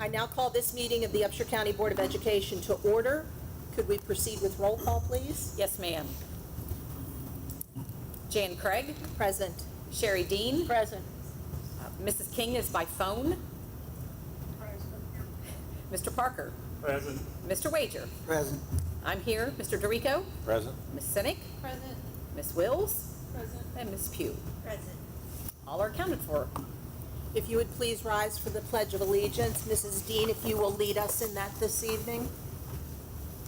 I now call this meeting of the Upshur County Board of Education to order. Could we proceed with roll call, please? Yes, ma'am. Jan Craig. Present. Sherry Dean. Present. Mrs. King is by phone. Present. Mr. Parker. Present. Mr. Wager. Present. I'm here. Mr. Dorico. Present. Ms. Sinek. Present. Ms. Wills. Present. And Ms. Pugh. Present. All are accounted for. If you would please rise for the Pledge of Allegiance. Mrs. Dean, if you will lead us in that this evening.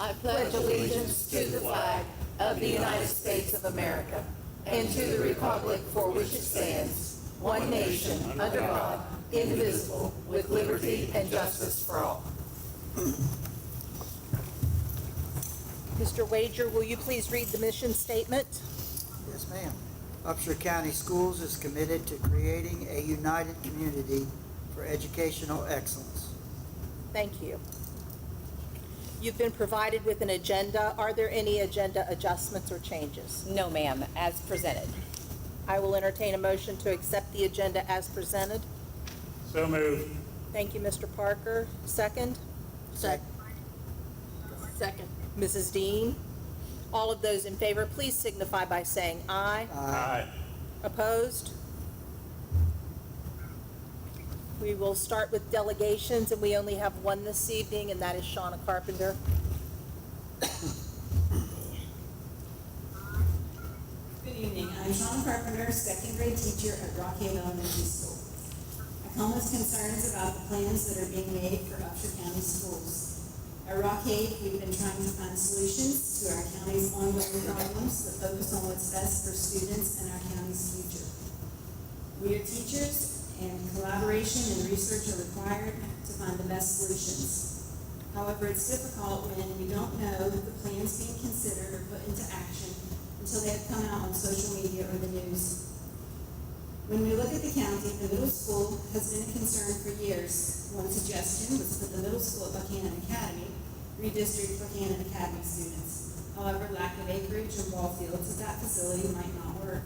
I pledge allegiance to the flag of the United States of America and to the republic for which it stands, one nation, under God, indivisible, with liberty and justice for all. Mr. Wager, will you please read the mission statement? Yes, ma'am. Upshur County Schools is committed to creating a united community for educational excellence. Thank you. You've been provided with an agenda. Are there any agenda adjustments or changes? No, ma'am, as presented. I will entertain a motion to accept the agenda as presented. So moved. Thank you, Mr. Parker. Second? Second. Second. Mrs. Dean? All of those in favor, please signify by saying aye. Aye. Opposed? We will start with delegations, and we only have one this evening, and that is Shauna Carpenter. Good evening. I'm Shauna Carpenter, second grade teacher at Rockhaven Elementary School. I come with concerns about the plans that are being made for Upshur County schools. At Rockhaven, we've been trying to find solutions to our county's ongoing problems that focus on what's best for students and our county's future. We are teachers, and collaboration and research are required to find the best solutions. However, it's difficult when we don't know the plans being considered or put into action until they have come out on social media or the news. When we look at the county, the middle school has been a concern for years. One suggestion was to put the middle school at Buchanan Academy, redistrict Buchanan Academy students. However, lack of acreage and ball fields at that facility might not work.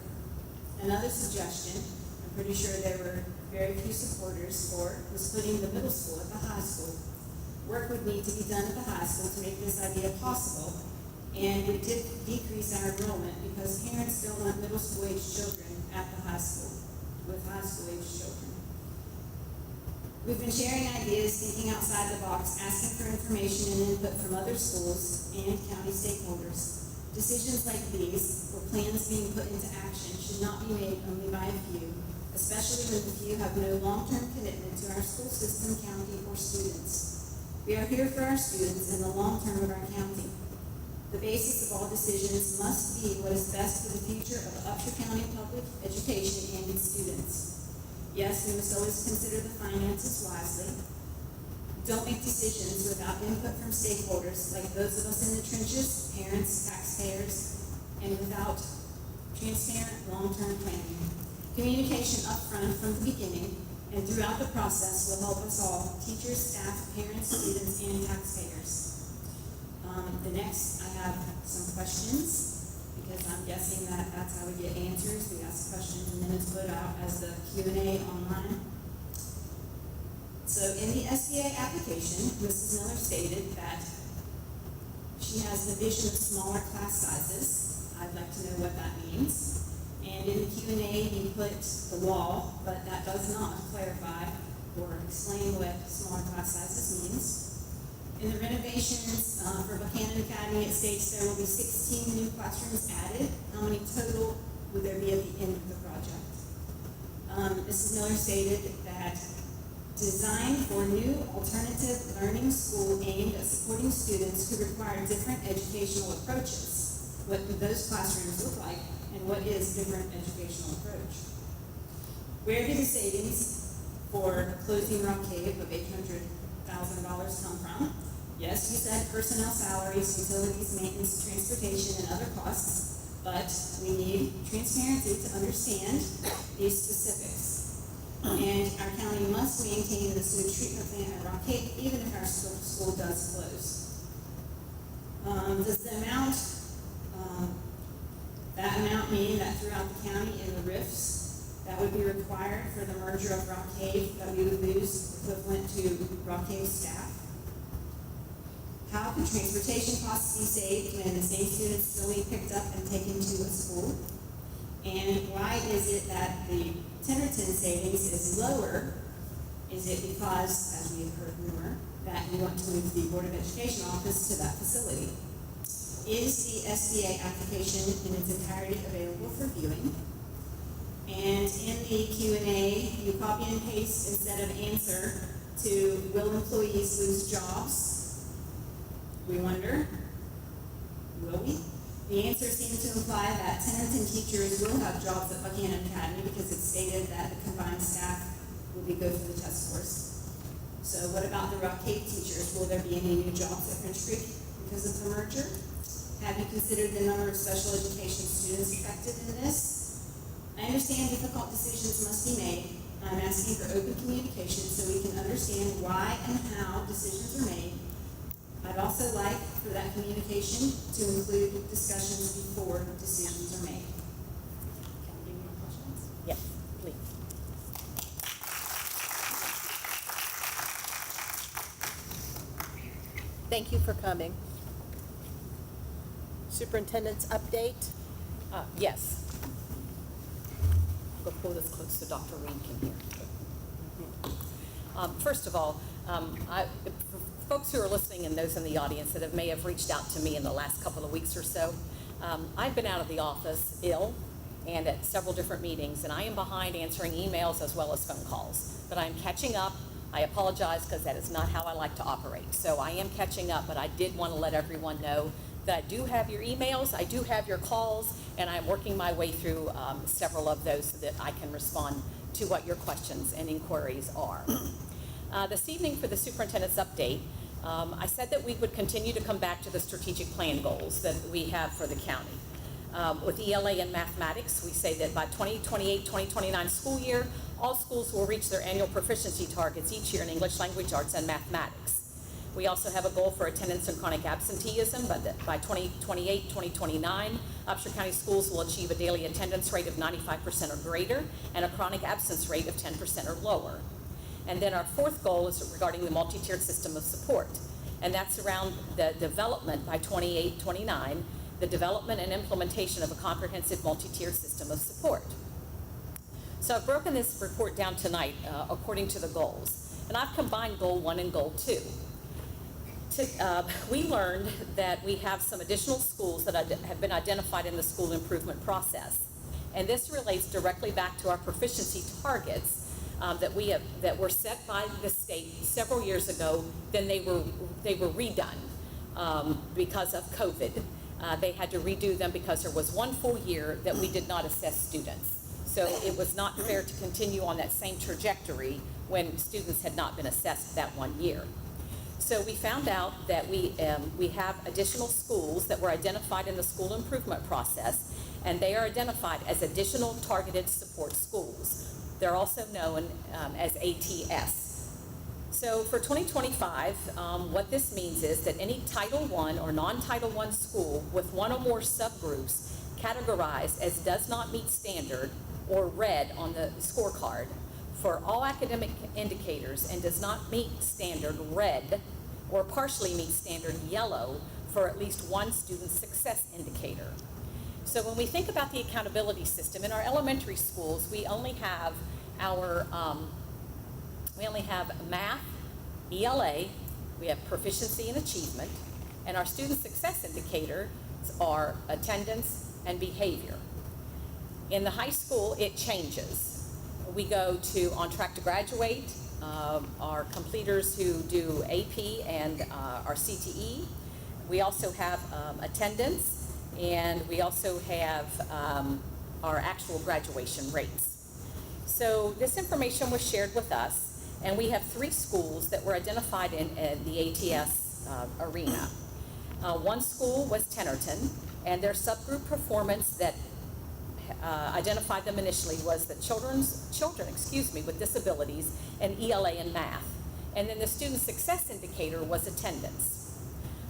Another suggestion, I'm pretty sure there were very few supporters for, was putting the middle school at the high school. Work would need to be done at the high school to make this idea possible, and it did decrease our enrollment because parents don't want middle school age children at the high school with high school age children. We've been sharing ideas, thinking outside the box, asking for information and input from other schools and county stakeholders. Decisions like these, or plans being put into action, should not be made only by a few, especially when the few have no long-term commitment to our school system, county, or students. We are here for our students and the long term of our county. The basis of all decisions must be what is best for the future of Upshur County public education and its students. Yes, we must always consider the finances wisely. Don't make decisions without input from stakeholders like those of us in the trenches, parents, taxpayers, and without transparent long-term planning. Communication upfront from the beginning and throughout the process will help us all, teachers, staff, parents, students, and taxpayers. The next, I have some questions because I'm guessing that that's how we get answers. We ask questions and then it's put out as the Q&A online. So in the SBA application, Mrs. Miller stated that she has the vision of smaller class sizes. I'd like to know what that means. And in the Q&A, you put the wall, but that does not clarify or explain what smaller class sizes means. In the renovations for Buchanan Academy, it states there will be 16 new classrooms added. How many total would there be at the end of the project? Mrs. Miller stated that designed for new alternative learning school aimed at supporting students who require different educational approaches. What do those classrooms look like, and what is different educational approach? Where do the savings for closing Rockhaven of $800,000 come from? Yes, you said personnel salaries, utilities, maintenance, transportation, and other costs, but we need transparency to understand these specifics. And our county must maintain the sewage treatment plant at Rockhaven, even if our school does close. Does the amount, that amount mean that throughout the county in the RIFs that would be required for the merger of Rockhaven, that we would lose equivalent to Rockhaven staff? How can transportation costs be saved when the same students still be picked up and taken to a school? And why is it that the Tennerton savings is lower? Is it because, as we have heard rumor, that you want to move the Board of Education office to that facility? Is the SBA application in its entirety available for viewing? And in the Q&A, you copy and paste instead of answer to, will employees lose jobs? We wonder, will we? The answer seems to imply that Tennerton teachers will have jobs at Buchanan Academy because it's stated that the combined staff will be good for the test scores. So what about the Rockhaven teachers? Will there be any new jobs at French Creek because of the merger? Have you considered the number of special education students affected in this? I understand difficult decisions must be made. I'm asking for open communication so we can understand why and how decisions are made. I'd also like for that communication to include discussions before decisions are made. Can I give you more questions? Yes, please. Thank you for coming. Superintendent's update. Yes. Go pull this close so Dr. Reed can hear. First of all, for folks who are listening and those in the audience that may have reached out to me in the last couple of weeks or so, I've been out of the office ill and at several different meetings, and I am behind answering emails as well as phone calls. But I'm catching up. I apologize because that is not how I like to operate. So I am catching up, but I did want to let everyone know that I do have your emails, I do have your calls, and I'm working my way through several of those so that I can respond to what your questions and inquiries are. This evening for the superintendent's update, I said that we would continue to come back to the strategic plan goals that we have for the county. With ELA and mathematics, we say that by 2028-2029 school year, all schools will reach their annual proficiency targets each year in English language arts and mathematics. We also have a goal for attendance and chronic absenteeism, but by 2028-2029, Upshur County schools will achieve a daily attendance rate of 95% or greater and a chronic absence rate of 10% or lower. And then our fourth goal is regarding the multi-tiered system of support, and that's around the development by 28-29, the development and implementation of a comprehensive multi-tiered system of support. So I've broken this report down tonight according to the goals, and I've combined goal 1 and goal 2. We learned that we have some additional schools that have been identified in the school improvement process, and this relates directly back to our proficiency targets that were set by the state several years ago. Then they were redone because of COVID. They had to redo them because there was one full year that we did not assess students. So it was not fair to continue on that same trajectory when students had not been assessed that 1 year. So we found out that we have additional schools that were identified in the school improvement process, and they are identified as additional targeted support schools. They're also known as ATS. So for 2025, what this means is that any Title I or non-Title I school with one or more subgroups categorized as does not meet standard or red on the scorecard for all academic indicators and does not meet standard red or partially meet standard yellow for at least one student success indicator. So when we think about the accountability system in our elementary schools, we only have math, ELA, we have proficiency and achievement, and our student success indicators are attendance and behavior. In the high school, it changes. We go to on track to graduate, our completers who do AP and our CTE. We also have attendance, and we also have our actual graduation rates. So this information was shared with us, and we have 3 schools that were identified in the ATS arena. One school was Tennerton, and their subgroup performance that identified them initially was the children with disabilities and ELA and math. And then the student success indicator was attendance.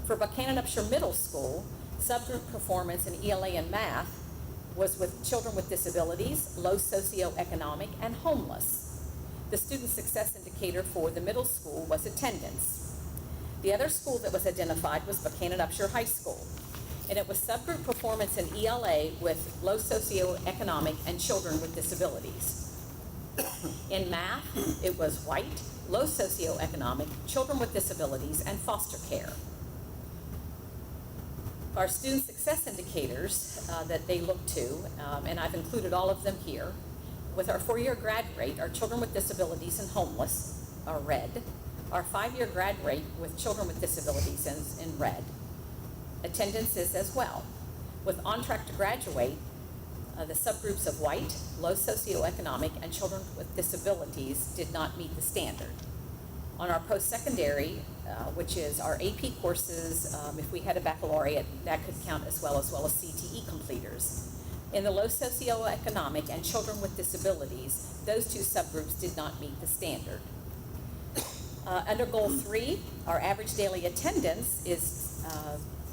For Buchanan Upshur Middle School, subgroup performance in ELA and math was with children with disabilities, low socioeconomic, and homeless. The student success indicator for the middle school was attendance. The other school that was identified was Buchanan Upshur High School, and it was subgroup performance in ELA with low socioeconomic and children with disabilities. In math, it was white, low socioeconomic, children with disabilities, and foster care. Our student success indicators that they look to, and I've included all of them here. With our 4-year grad rate, our children with disabilities and homeless are red. Our 5-year grad rate with children with disabilities is in red. Attendance is as well. With on track to graduate, the subgroups of white, low socioeconomic, and children with disabilities did not meet the standard. On our post-secondary, which is our AP courses, if we had a baccalaureate, that could count as well as CTE completers. In the low socioeconomic and children with disabilities, those two subgroups did not meet the standard. Under Goal 3, our average daily attendance is,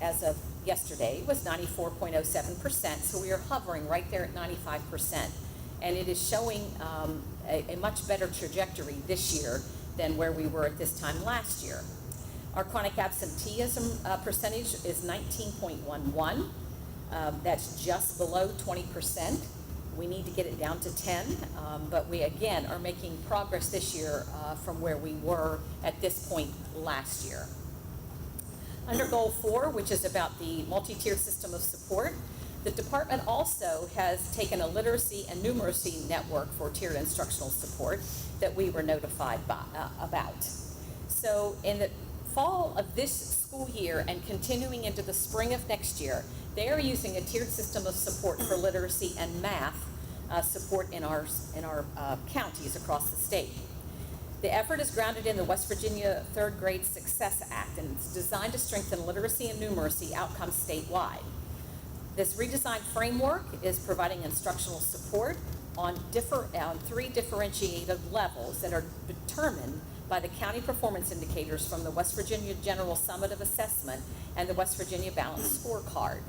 as of yesterday, was 94.07%, so we are hovering right there at 95%. And it is showing a much better trajectory this year than where we were at this time last year. Our chronic absenteeism percentage is 19.11. That's just below 20%. We need to get it down to 10, but we again are making progress this year from where we were at this point last year. Under Goal 4, which is about the multi-tiered system of support, the department also has taken a literacy and numeracy network for tiered instructional support that we were notified about. So in the fall of this school year and continuing into the spring of next year, they are using a tiered system of support for literacy and math support in our counties across the state. The effort is grounded in the West Virginia Third Grade Success Act, and it's designed to strengthen literacy and numeracy outcomes statewide. This redesigned framework is providing instructional support on 3 differentiated levels that are determined by the county performance indicators from the West Virginia General Summative Assessment and the West Virginia Balanced Scorecard.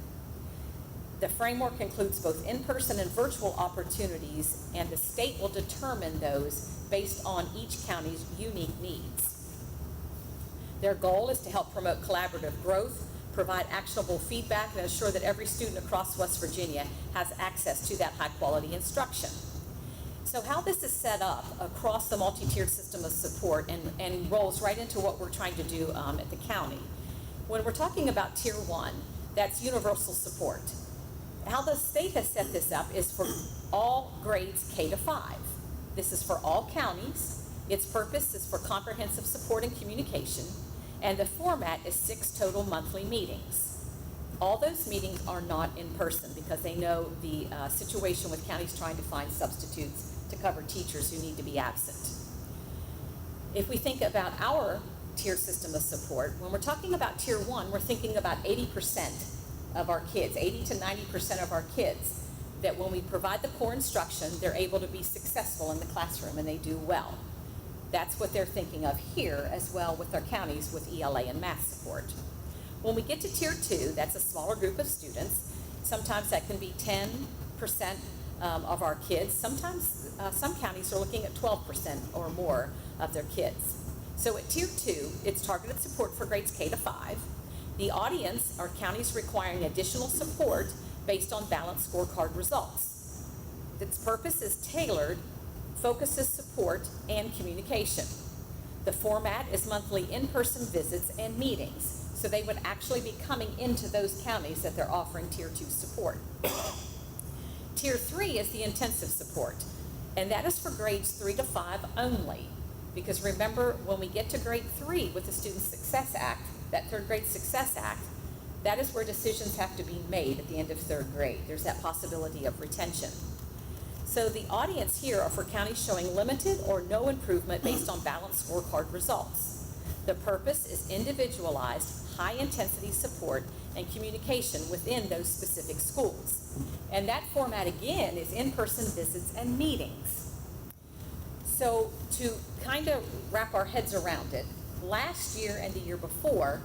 The framework includes both in-person and virtual opportunities, and the state will determine those based on each county's unique needs. Their goal is to help promote collaborative growth, provide actionable feedback, and ensure that every student across West Virginia has access to that high-quality instruction. So how this is set up across the multi-tiered system of support and rolls right into what we're trying to do at the county. When we're talking about Tier 1, that's universal support. How the state has set this up is for all grades K to 5. This is for all counties. Its purpose is for comprehensive support and communication, and the format is 6 total monthly meetings. All those meetings are not in person because they know the situation with counties trying to find substitutes to cover teachers who need to be absent. If we think about our tier system of support, when we're talking about Tier 1, we're thinking about 80% of our kids, 80 to 90% of our kids, that when we provide the core instruction, they're able to be successful in the classroom and they do well. That's what they're thinking of here as well with our counties with ELA and math support. When we get to Tier 2, that's a smaller group of students. Sometimes that can be 10% of our kids. Sometimes some counties are looking at 12% or more of their kids. So at Tier 2, it's targeted support for grades K to 5. The audience are counties requiring additional support based on balanced scorecard results. Its purpose is tailored, focuses support, and communication. The format is monthly in-person visits and meetings, so they would actually be coming into those counties that they're offering Tier 2 support. Tier 3 is the intensive support, and that is for grades 3 to 5 only. Because remember, when we get to grade 3 with the Student Success Act, that Third Grade Success Act, that is where decisions have to be made at the end of 3rd grade. There's that possibility of retention. So the audience here are for counties showing limited or no improvement based on balanced scorecard results. The purpose is individualized, high-intensity support and communication within those specific schools. And that format, again, is in-person visits and meetings. So to kind of wrap our heads around it, last year and the year before,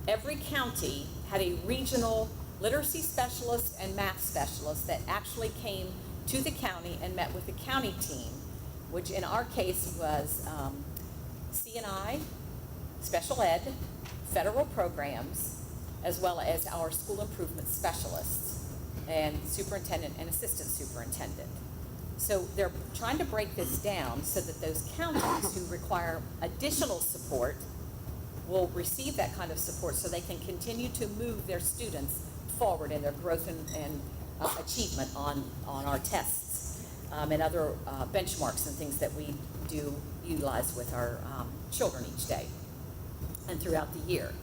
every county had a regional literacy specialists and math specialists that actually came to the county and met with the county team, which in our case was C&I, special ed, federal programs, as well as our school improvement specialists and superintendent and assistant superintendent. So they're trying to break this down so that those counties who require additional support will receive that kind of support so they can continue to move their students forward in their growth and achievement on our tests and other benchmarks and things that we do utilize with our children each day and throughout the year.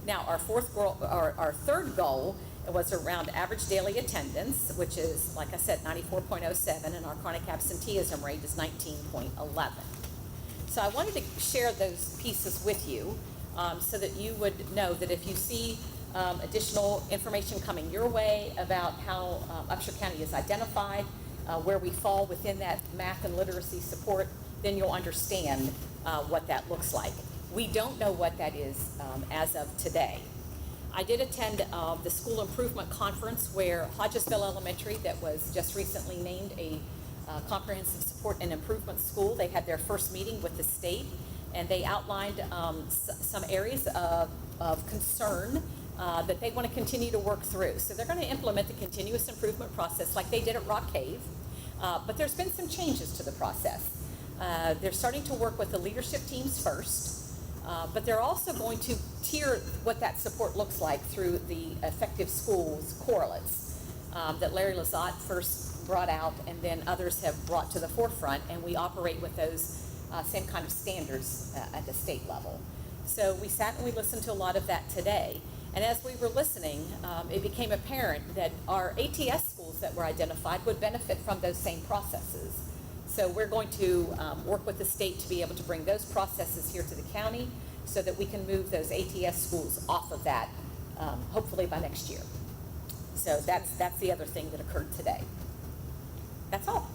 Now, our third goal was around average daily attendance, which is, like I said, 94.07, and our chronic absenteeism rate is 19.11. So I wanted to share those pieces with you so that you would know that if you see additional information coming your way about how Upshur County is identified, where we fall within that math and literacy support, then you'll understand what that looks like. We don't know what that is as of today. I did attend the school improvement conference where Hodgesville Elementary, that was just recently named a comprehensive support and improvement school, they had their first meeting with the state, and they outlined some areas of concern that they want to continue to work through. So they're going to implement the continuous improvement process like they did at Rock Cave, but there's been some changes to the process. They're starting to work with the leadership teams first, but they're also going to tier what that support looks like through the effective schools correlates that Larry Lizotte first brought out, and then others have brought to the forefront, and we operate with those same kind of standards at the state level. So we sat and we listened to a lot of that today, and as we were listening, it became apparent that our ATS schools that were identified would benefit from those same processes. So we're going to work with the state to be able to bring those processes here to the county so that we can move those ATS schools off of that, hopefully by next year. So that's the other thing that occurred today. That's all.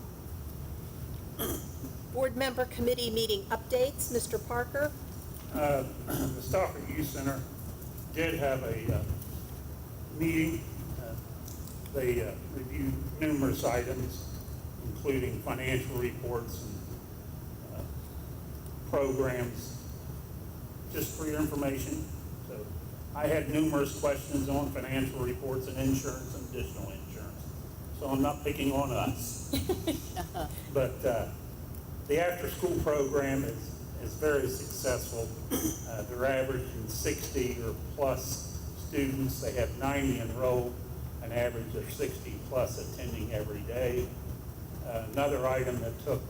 Board member committee meeting updates, Mr. Parker. The Stockard Youth Center did have a meeting. They reviewed numerous items, including financial reports and programs. Just for your information, so I had numerous questions on financial reports and insurance and additional insurance. So I'm not picking on us. But the after-school program is very successful. They're averaging 60 or plus students. They have 90 enrolled, an average of 60 plus attending every day. Another item that took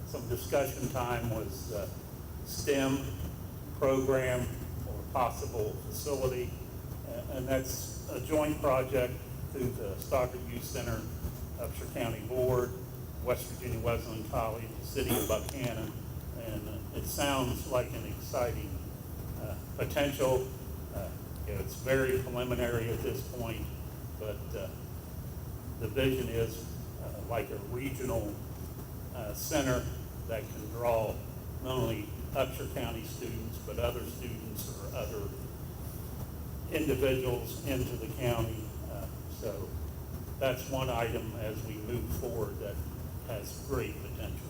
some discussion time was STEM program or possible facility, and that's a joint project through the Stockard Youth Center, Upshur County Board, West Virginia Wesleyan College, the City of Buchanan, and it sounds like an exciting potential. It's very preliminary at this point, but the vision is like a regional center that can draw not only Upshur County students, but other students or other individuals into the county. So that's one item as we move forward that has great potential.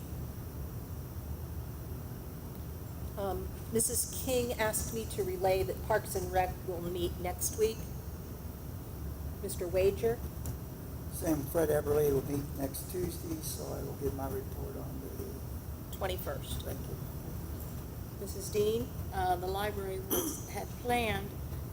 Mrs. King asked me to relay that Parks and Rec will meet next week. Mr. Wager. Sam Fred Everly will meet next Tuesday, so I will give my report on the 21st. Thank you. Mrs. Dean. The library had planned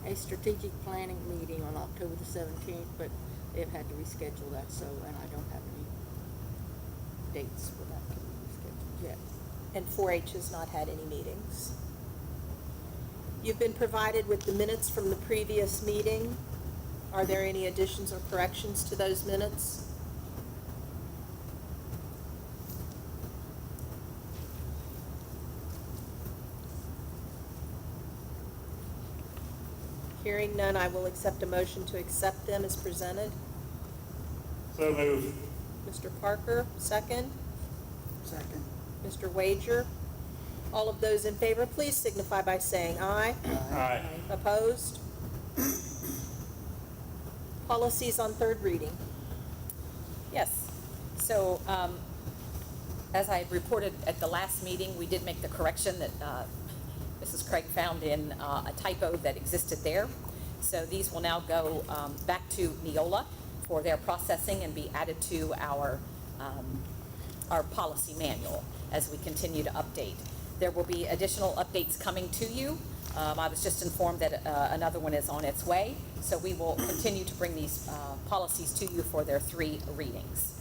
a strategic planning meeting on October the 17th, but they've had to reschedule that, so, and I don't have any dates for that to be rescheduled yet. And 4-H has not had any meetings. You've been provided with the minutes from the previous meeting. Are there any additions or corrections to those minutes? Hearing none, I will accept a motion to accept them as presented. So moved. Mr. Parker, second. Second. Mr. Wager. All of those in favor, please signify by saying aye. Aye. Opposed? Policies on third reading. Yes. So, as I reported at the last meeting, we did make the correction that Mrs. Craig found in a typo that existed there. So these will now go back to Neola for their processing and be added to our policy manual as we continue to update. There will be additional updates coming to you. I was just informed that another one is on its way, so we will continue to bring these policies to you for their 3 readings.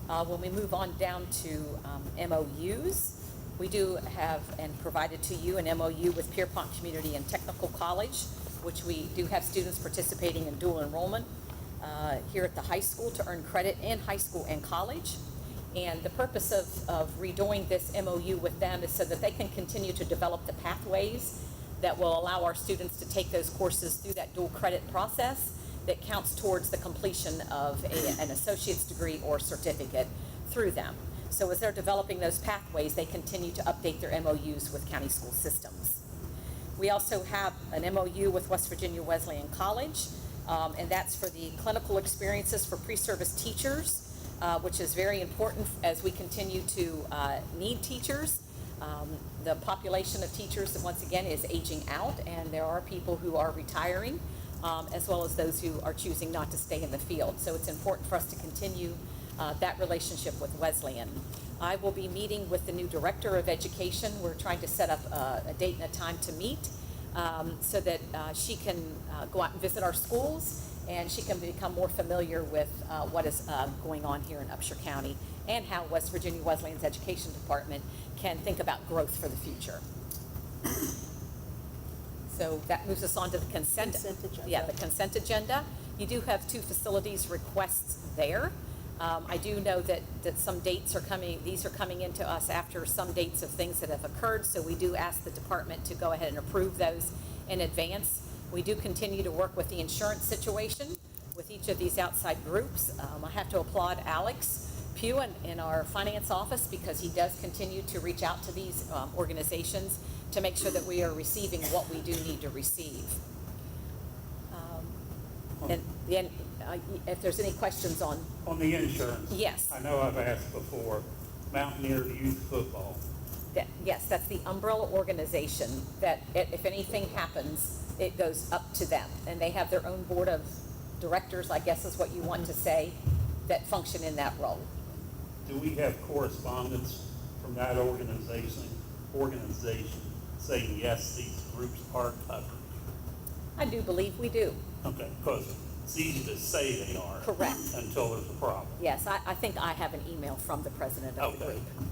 When we move on down to MOUs, we do have and provided to you an MOU with Pierpont Community and Technical College, which we do have students participating in dual enrollment here at the high school to earn credit in high school and college. And the purpose of redoing this MOU with them is so that they can continue to develop the pathways that will allow our students to take those courses through that dual credit process that counts towards the completion of an associate's degree or certificate through them. So as they're developing those pathways, they continue to update their MOUs with county school systems. We also have an MOU with West Virginia Wesleyan College, and that's for the clinical experiences for pre-service teachers, which is very important as we continue to need teachers. The population of teachers, once again, is aging out, and there are people who are retiring, as well as those who are choosing not to stay in the field. So it's important for us to continue that relationship with Wesleyan. I will be meeting with the new director of education. We're trying to set up a date and a time to meet so that she can go out and visit our schools, and she can become more familiar with what is going on here in Upshur County and how West Virginia Wesleyan's Education Department can think about growth for the future. So that moves us on to the consent agenda. Yeah, the consent agenda. You do have 2 facilities requests there. I do know that some dates are coming, these are coming into us after some dates of things that have occurred, so we do ask the department to go ahead and approve those in advance. We do continue to work with the insurance situation with each of these outside groups. I have to applaud Alex Pugh in our finance office because he does continue to reach out to these organizations to make sure that we are receiving what we do need to receive. And then, if there's any questions on the insurance. Yes. I know I've asked before, Mountaineer Youth Football. yes, that's the umbrella organization that if anything happens, it goes up to them. And they have their own board of directors, I guess is what you want to say, that function in that role. Do we have correspondence from that organization saying, yes, these groups are covered? I do believe we do. Okay, because it's easy to say they are. Correct. Until there's a problem. Yes, I think I have an email from the president of the Okay. group.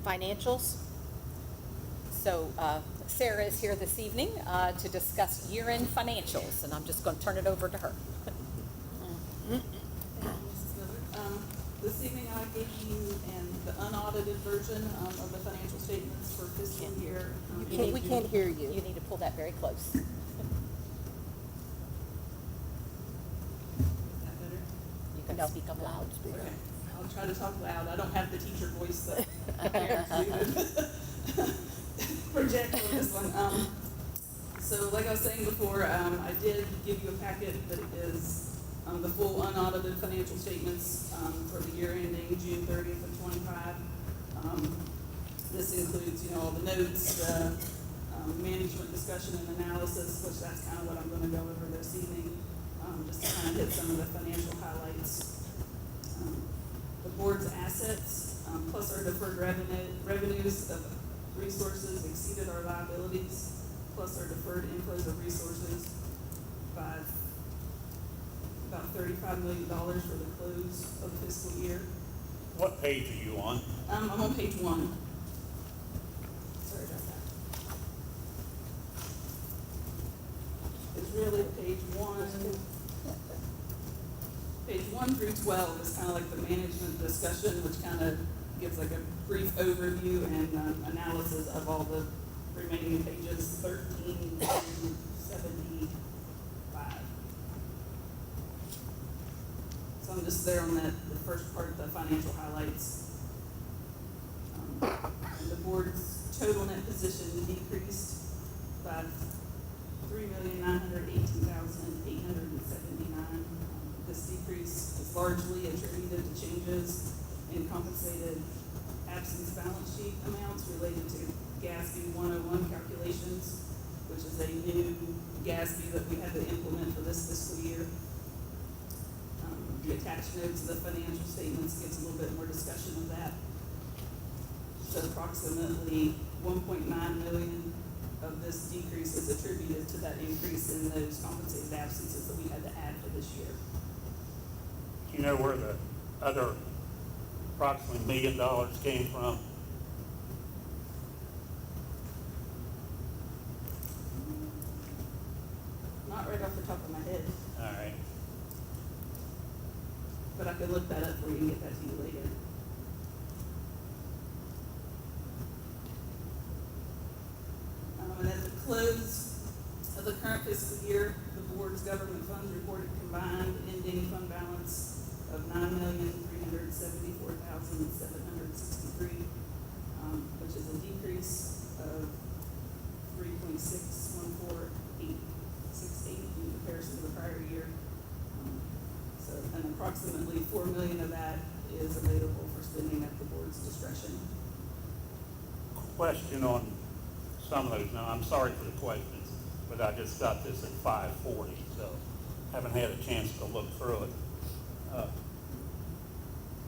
Financials. So Sarah is here this evening to discuss year-end financials, and I'm just going to turn it over to her. This evening I gave you the unaudited version of the financial statements for fiscal year. We can't hear You you. need to pull that very close. Is that better? You can No. speak up loud. Okay, I'll try to talk loud. I don't have the teacher voice that apparently would project on this one. So like I was saying before, I did give you a packet that is the full unaudited financial statements for the year ending June 30th of 25. This includes, all the notes, the management discussion and analysis, which that's kind of what I'm going to go over this evening, just to kind of hit some of the financial highlights. The board's assets, plus our deferred revenues of resources exceeded our liabilities, plus our deferred inflows of resources by about $35 million for the close of the fiscal year. What page are you on? I'm on page 1. Sorry about that. It's really page 1. Page 1 through 12 is kind of like the management discussion, which kind of gives like a brief overview and analysis of all the remaining pages 13 through 75. So I'm just there on the first part, the financial highlights. And the board's total net position decreased by $3,900,000 $318,879. This decrease is largely attributed to changes in compensated absence balance sheet amounts related to GASB 101 calculations, which is a new GASB that we had to implement for this fiscal year. The attached note to the financial statements gives a little bit more discussion of that. So approximately 1.9 million of this decrease is attributed to that increase in those compensated absences that we had to add for this year. Do you know where the other approximately $1 million came from? Not right off the top of my head, All right. but I could look that up for you and get that to you later. And at the close of the current fiscal year, the board's government funds reported combined ending fund balance of $9,374,763, which is a decrease of 3.614868 in comparison to the prior year. So, and approximately 4 million of that is available for spending at the board's discretion. Question on some of those. Now, I'm sorry for the questions, but I just got this at 5:40, so haven't had a chance to look through it.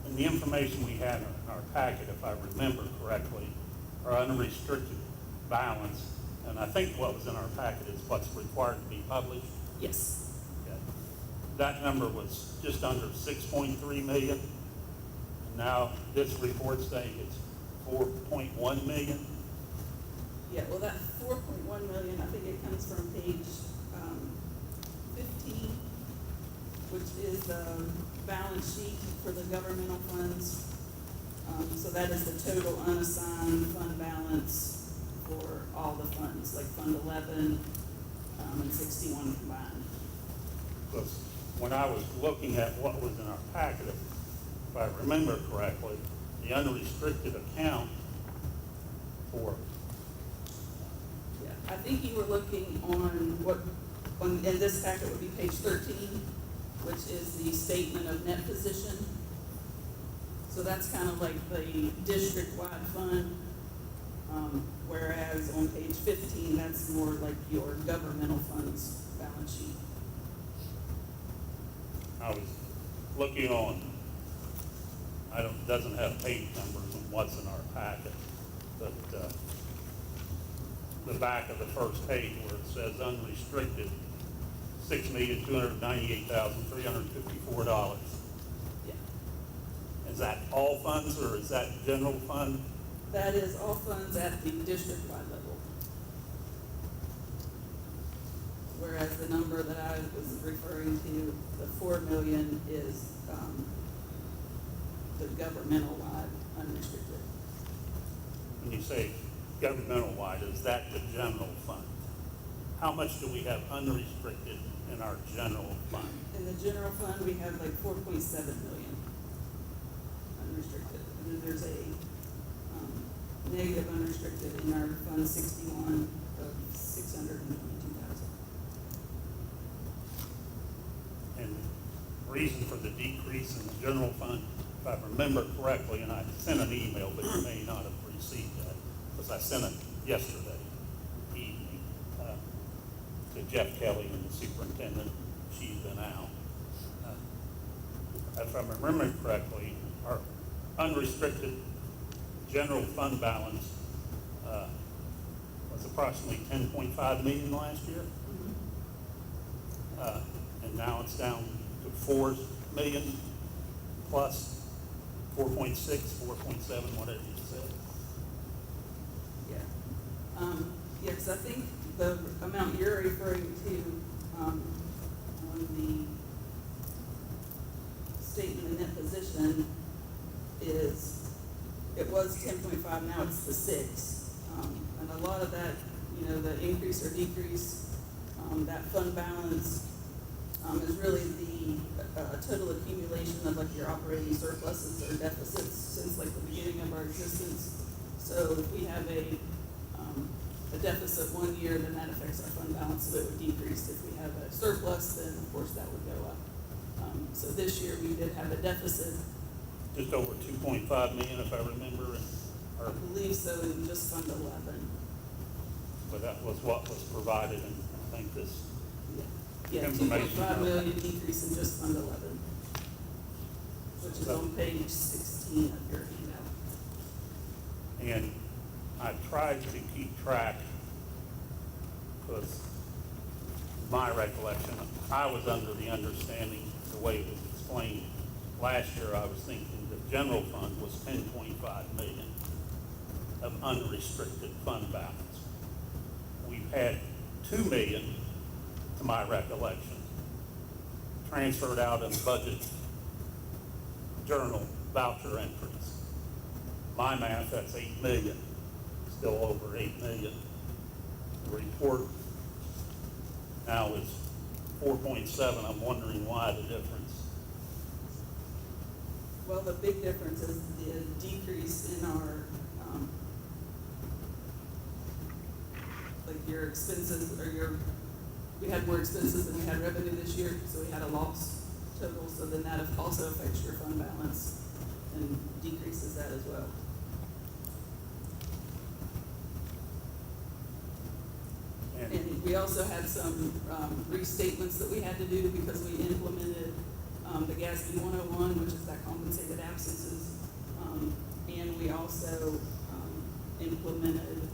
And the information we had in our packet, if I remember correctly, our unrestricted balance, and I think what was in our packet is what's required to be published. Yes. Okay. That number was just under 6.3 million, and now this report's saying it's 4.1 million. Yeah, well, that 4.1 million, I think it comes from page 15, which is the balance sheet for the governmental funds. So that is the total unassigned fund balance for all the funds, like Fund 11 and 61 combined. Because when I was looking at what was in our packet, if I remember correctly, the unrestricted account for, Yeah, I think you were looking on in this packet would be page 13, which is the statement of net position. So that's kind of like the district-wide fund, whereas on page 15, that's more like your governmental funds balance sheet. I was looking on, doesn't have page numbers on what's in our packet, but the back of the first page where it says unrestricted, $6,298,354. Yeah. Is that all funds or is that general fund? That is all funds at the district-wide level. Whereas the number that I was referring to, the 4 million, is the governmental-wide unrestricted. When you say governmental-wide, is that the general fund? How much do we have unrestricted in our general fund? In the general fund, we have like 4.7 million unrestricted. And then there's a negative unrestricted in our Fund 61 of 622,000. And the reason for the decrease in the general fund, if I remember correctly, and I sent an email, but you may not have received that, because I sent it yesterday evening to Jeff Kelly and the superintendent. She's been out. If I'm remembering correctly, our unrestricted general fund balance was approximately 10.5 million last year. And now it's down to 4 million plus 4.6, 4.7, whatever you said. Yeah. Yeah, because I think the amount you're referring to on the statement of net position is, it was 10.5, now it's the 6. And a lot of that, the increase or decrease, that fund balance is really the total accumulation of like your operating surpluses or deficits since like the beginning of our existence. So if we have a deficit one year, then that affects our fund balance, so it would decrease. If we have a surplus, then of course that would go up. So this year, we did have a deficit, Just over 2.5 million, if I remember, I believe so, in just Fund 11. but that was what was provided, and I think this Yeah, information. 2.5 million decrease in just Fund 11, which is on page 16 of your handout. And I tried to keep track, because my recollection, I was under the understanding, the way it was explained last year, I was thinking the general fund was 10.5 million of unrestricted fund balance. We've had 2 million, to my recollection, transferred out in budget journal voucher entries. My math, that's 8 million, still over 8 million. The report now is 4.7. I'm wondering why the difference. Well, the big difference is the decrease in our, like your expenses, or we had more expenses than we had revenue this year, so we had a loss total, so then that also affects your fund balance and decreases that as well. And we also had some restatements that we had to do because we implemented the GASB 101, which is that compensated absences. And we also implemented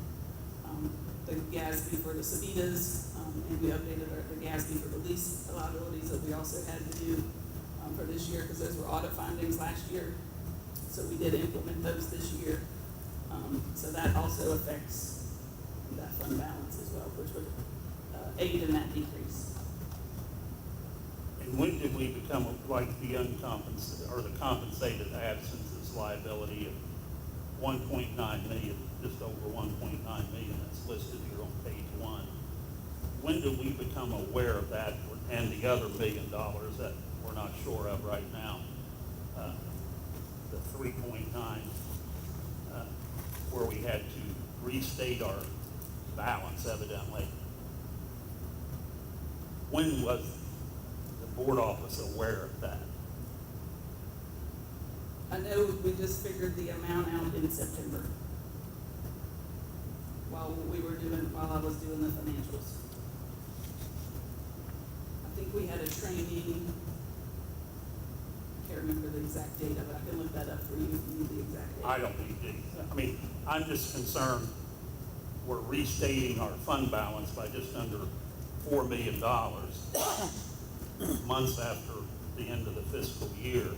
the GASB for the Sabitas, and we updated the GASB for the lease liabilities that we also had to do for this year, because those were audit findings last year. So we did implement those this year. So that also affects that fund balance as well, which would aid in that decrease. And when did we become like the uncompensated, or the compensated absences liability of 1.9 million, just over 1.9 million that's listed here on page 1? When did we become aware of that, and the other $1 million that we're not sure of right now? The 3.9, where we had to restate our balance evidently. When was the board office aware of that? I know we just figured the amount out in September while I was doing the financials. I think we had a training, I can't remember the exact date of it, I can look that up for you if you need the exact date. I don't need to. I mean, I'm just concerned we're restating our fund balance by just under $4 million months after the end of the fiscal year,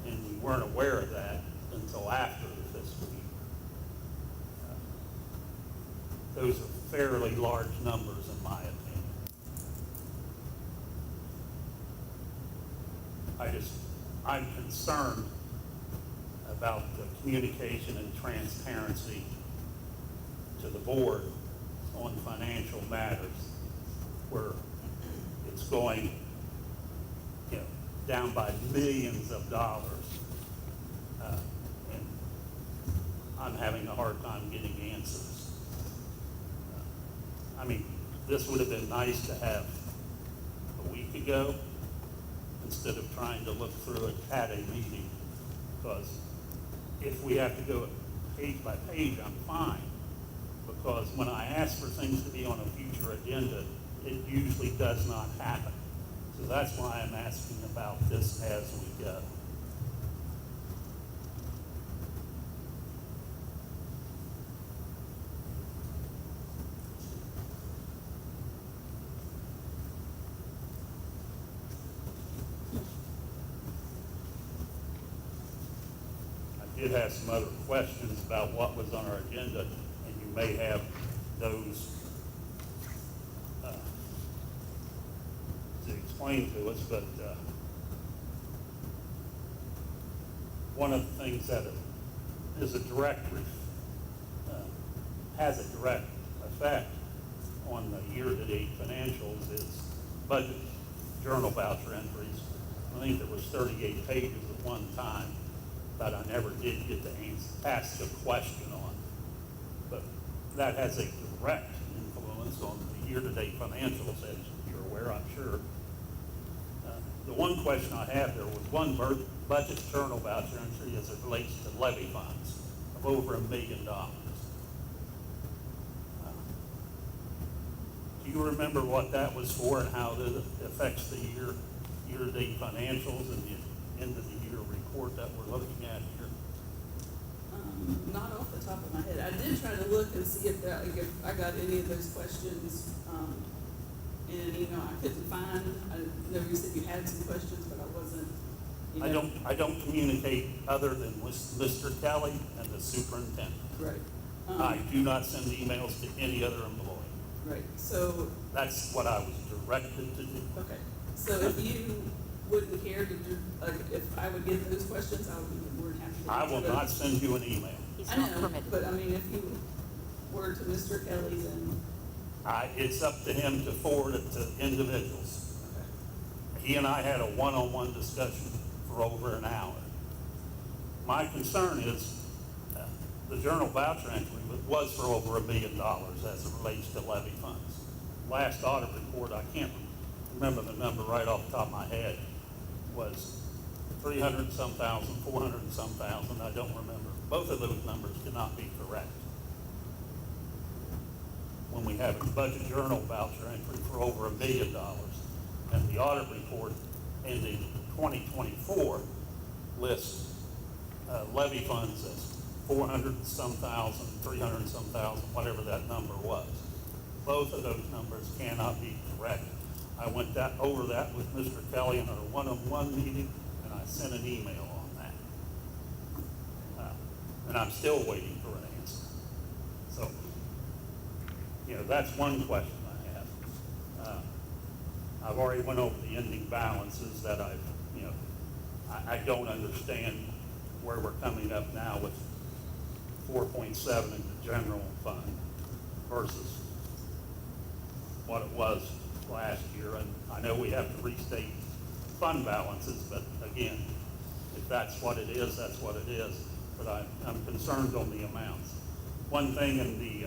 and we weren't aware of that until after the fiscal year. Those are fairly large numbers in my opinion. I'm concerned about the communication and transparency to the board on financial matters, where it's going, down by millions of dollars. And I'm having a hard time getting answers. I mean, this would have been nice to have a week ago instead of trying to look through it at a meeting, because if we have to go page by page, I'm fine. Because when I ask for things to be on a future agenda, it usually does not happen. So that's why I'm asking about this as we go. I did have some other questions about what was on our agenda, and you may have those to explain to us, but one of the things that is has a direct effect on the year-to-date financials is budget journal voucher entries. I think there was 38 pages at one time that I never did get to ask a question on. But that has a direct influence on the year-to-date financials, as you're aware, I'm sure. The one question I have, there was one budget journal voucher entry as it relates to levy funds of over $1 million. Do you remember what that was for and how it affects the year-to-date financials and the end of the year report that we're looking at here? Not off the top of my head. I did try to look and see if I got any of those questions in an email. I couldn't find. I know you said you had some questions, but I wasn't. I don't communicate other than with Mr. Kelly and the superintendent. Right. I do not send emails to any other employee. Right. So. That's what I was directed to do. Okay. So if you wouldn't care to do, like, if I would get those questions, I would be more than happy to. I will not send you an email. I know, but I mean, if you were to Mr. Kelly, then. It's up to him to forward it to individuals. Okay. He and I had a one-on-one discussion for over an hour. My concern is the journal voucher entry was for over $1 million as it relates to levy funds. Last audit report, I can't remember the number right off the top of my head, was 300 and some thousand, 400 and some thousand, I don't remember. Both of those numbers cannot be correct. When we have a budget journal voucher entry for over $1 million, and the audit report ending 2024 lists levy funds as 400 and some thousand, 300 and some thousand, whatever that number was. Both of those numbers cannot be correct. I went over that with Mr. Kelly in our one-on-one meeting, and I sent an email on that. And I'm still waiting for an answer. So, that's one question I have. I've already went over the ending balances that I don't understand where we're coming up now with 4.7 in the general fund versus what it was last year. And I know we have to restate fund balances, but again, if that's what it is, that's what it is. But I'm concerned on the amounts. One thing in the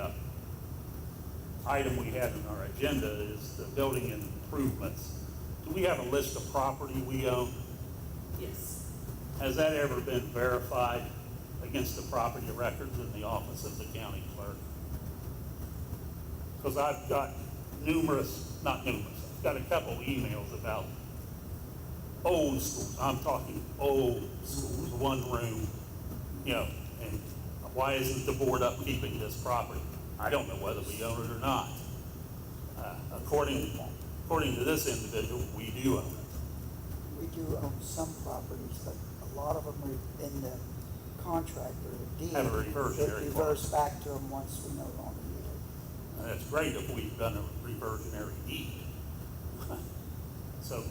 item we had in our agenda is the building and improvements. Do we have a list of property we own? Yes. Has that ever been verified against the property records in the office of the county clerk? Because I've got I've got a couple emails about old schools. I'm talking old schools, one room, and why isn't the board upkeeping this property? I don't know whether we own it or not. According to this individual, we do own it. We do own some properties, but a lot of them are in the contract or the deed. Have a reversionary It reverts back to them once we no longer need it. That's great if we've done a reversionary deed. So,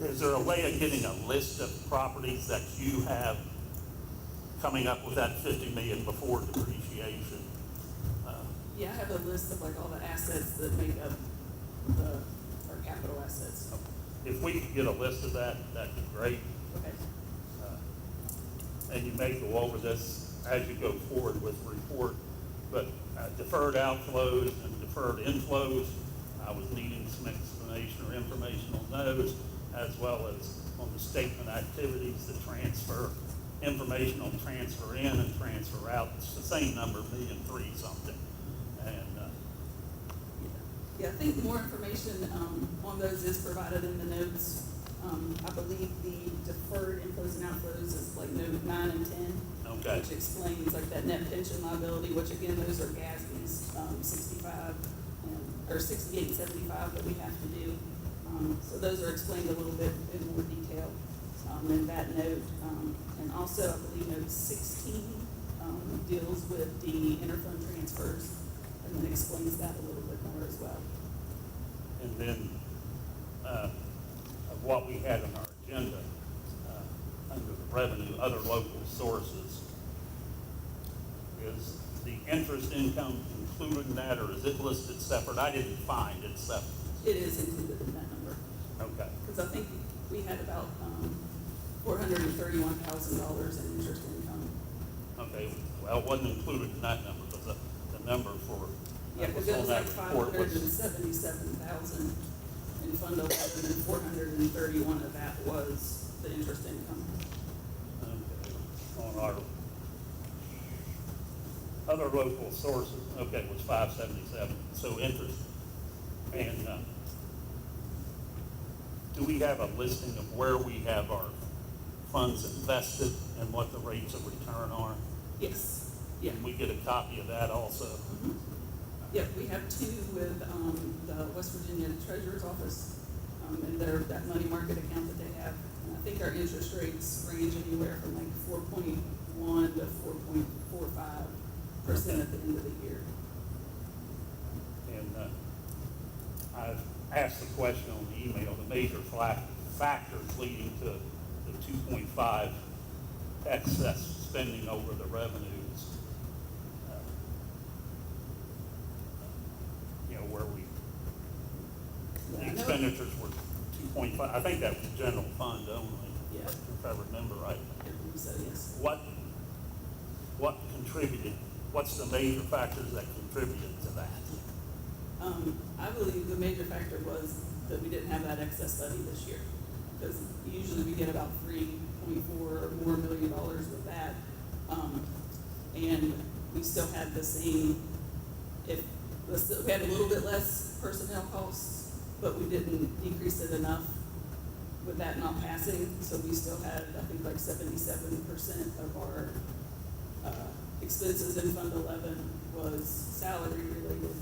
is there a way of getting a list of properties that you have coming up with that $50 million before depreciation? Yeah, I have a list of like all the assets that make up our capital assets. If we could get a list of that, that'd be great. Okay. And you may go over this as you go forward with the report, but deferred outflows and deferred inflows, I was needing some explanation or information on those, as well as on the statement activities, the transfer, information on transfer in and transfer out. It's the same number, 1,000,003 something. And yeah, I think more information on those is provided in the notes. I believe the deferred inflows and outflows is like note 9 and 10. Okay. Which explains like that net pension liability, which again, those are GASB's 65 or 68 and 75 that we have to do. So those are explained a little bit in more detail in that note. And also, I believe note 16 deals with the interfund transfers and then explains that a little bit more as well. And then of what we had on our agenda under the revenue, other local sources, is the interest income included in that, or is it listed separate? I didn't find it separate. It is included in that number. Okay. Because I think we had about $431,000 in interest income. Okay. Well, it wasn't included in that number, but the number for Yeah, because it was like 577,000 in Fund 11, and 431 of that was the interest income. On our other local sources, okay, was 577, so interest. And do we have a listing of where we have our funds invested and what the rates of return are? Yes, yeah. Can we get a copy of that also? Mhm. Yeah, we have two with the West Virginia Treasurer's Office, and that money market account that they have. And I think our interest rates range anywhere from like 4.1 to 4.45% at the end of the year. And I've asked the question on the email, the major factors leading to the 2.5 excess spending over the revenues. Where the expenditures were 2.5. I think that was general fund only. Yeah. If I remember right. So yes. What contributed? What's the major factors that contributed to that? I believe the major factor was that we didn't have that excess levy this year, because usually we get about $3.4 million with that, and we still had the same. We had a little bit less personnel costs, but we didn't decrease it enough with that not passing, so we still had, I think, like 77% of our expenses in Fund 11 was salary related.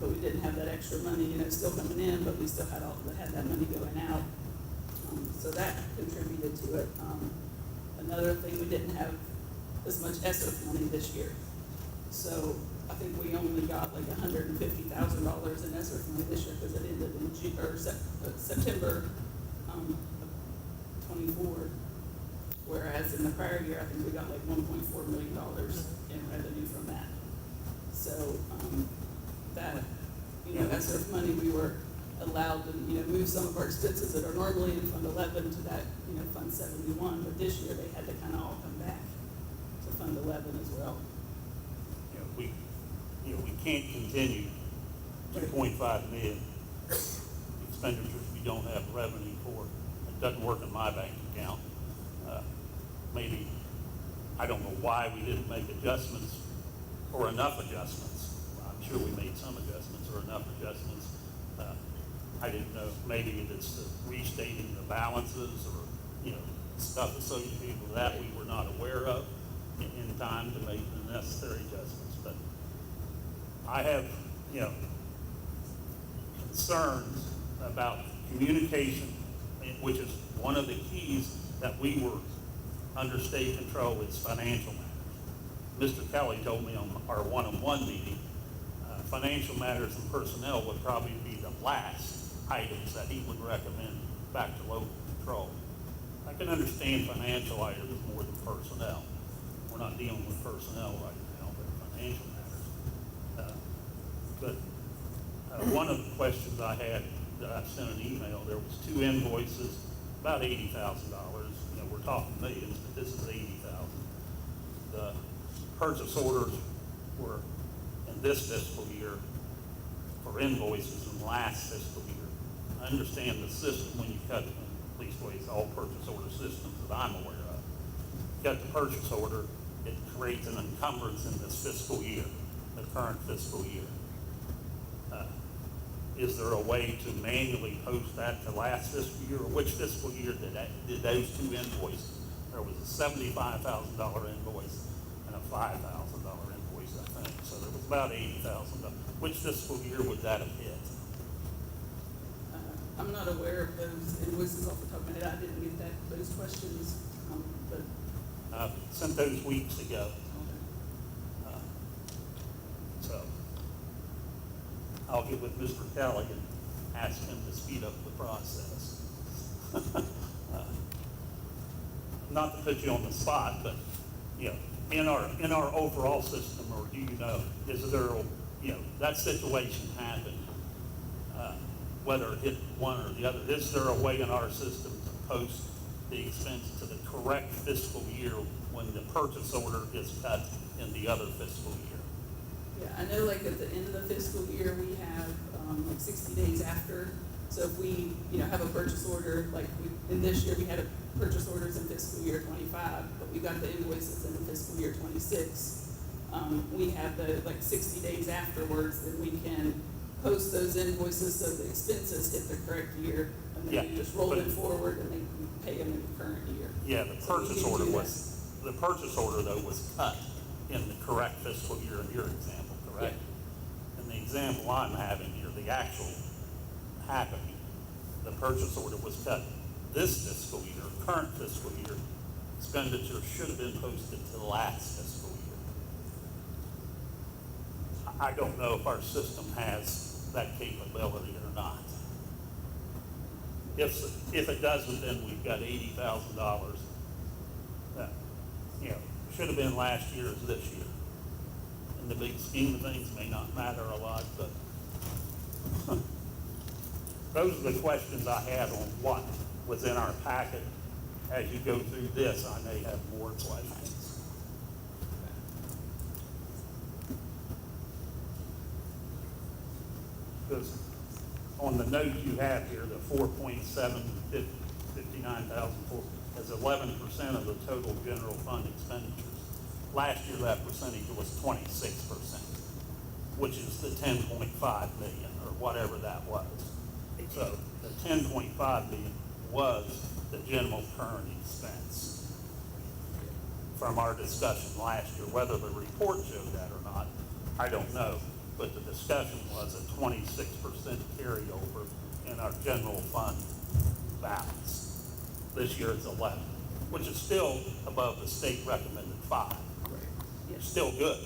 But we didn't have that extra money, still coming in, but we still had that money going out. So that contributed to it. Another thing, we didn't have as much ESSER money this year. So I think we only got like $150,000 in ESSER money this year because it ended in September of 24. Whereas in the prior year, I think we got like $1.4 million in revenue from that. So that, ESSER money, we were allowed to, move some of our expenses that are normally in Fund 11 to that, Fund 71. But this year, they had to kind of all come back to Fund 11 as well. We can't continue 2.5 million expenditures we don't have revenue for. It doesn't work in my bank account. Maybe, I don't know why we didn't make adjustments or enough adjustments. I'm sure we made some adjustments or enough adjustments. I didn't know, maybe it's the restating the balances or, stuff associated with that we were not aware of in time to make the necessary adjustments. But I have, concerns about communication, which is one of the keys that we were under state control is financial matters. Mr. Kelly told me on our one-on-one meeting, financial matters and personnel would probably be the last items that he would recommend back to local control. I can understand financial items more than personnel. We're not dealing with personnel right now, but financial matters. One of the questions I had that I sent an email, there was 2 invoices, about $80,000. We're talking millions, but this is $80,000. The purchase orders were in this fiscal year for invoices in last fiscal year. I understand the system when you cut, at least ways all purchase order systems that I'm aware of. Cut the purchase order, it creates an encumbrance in this fiscal year, the current fiscal year. Is there a way to manually post that to last fiscal year, or which fiscal year did those 2 invoices? There was a $75,000 invoice and a $5,000 invoice, I think. So there was about $80,000. Which fiscal year would that have hit? I'm not aware of those invoices off the top of my head. I didn't get those questions, but I sent those weeks ago. So I'll get with Mr. Kelly and ask him to speed up the process. Not to put you on the spot, but in our overall system, or do you know, is there that situation happened, whether it hit one or the other? Is there a way in our system to post the expense to the correct fiscal year when the purchase order is cut in the other fiscal year? Yeah, I know like at the end of the fiscal year, we have, like 60 days after. So if we, have a purchase order, like in this year, we had purchase orders in fiscal year 25, but we got the invoices in fiscal year 26. We have the, like 60 days afterwards, then we can post those invoices so the expenses hit the correct year. And then you just roll but- it forward and they can pay them in the current year. Yeah, the So we purchase can order do that. the purchase order though was cut in the correct fiscal year in your example, correct? In the example I'm having here, the actual happening, the purchase order was cut this fiscal year, current fiscal year. Expenditure should have been posted to the last fiscal year. I don't know if our system has that capability or not. If it doesn't, then we've got $80,000 that, should have been last year's this year. In the big scheme of things, may not matter a lot, but those are the questions I had on what was in our packet. As you go through this, I may have more questions. Because on the note you have here, the 4.759,000 is 11% of the total general fund expenditures. Last year, that percentage was 26%, which is the 10.5 million or whatever that was. So the 10.5 million was the general current expense from our discussion last year. Whether the report showed that or not, I don't know. But the discussion was a 26% carryover in our general fund balance. This year it's 11, which is still above the state recommended 5. Right. Yes. Still good.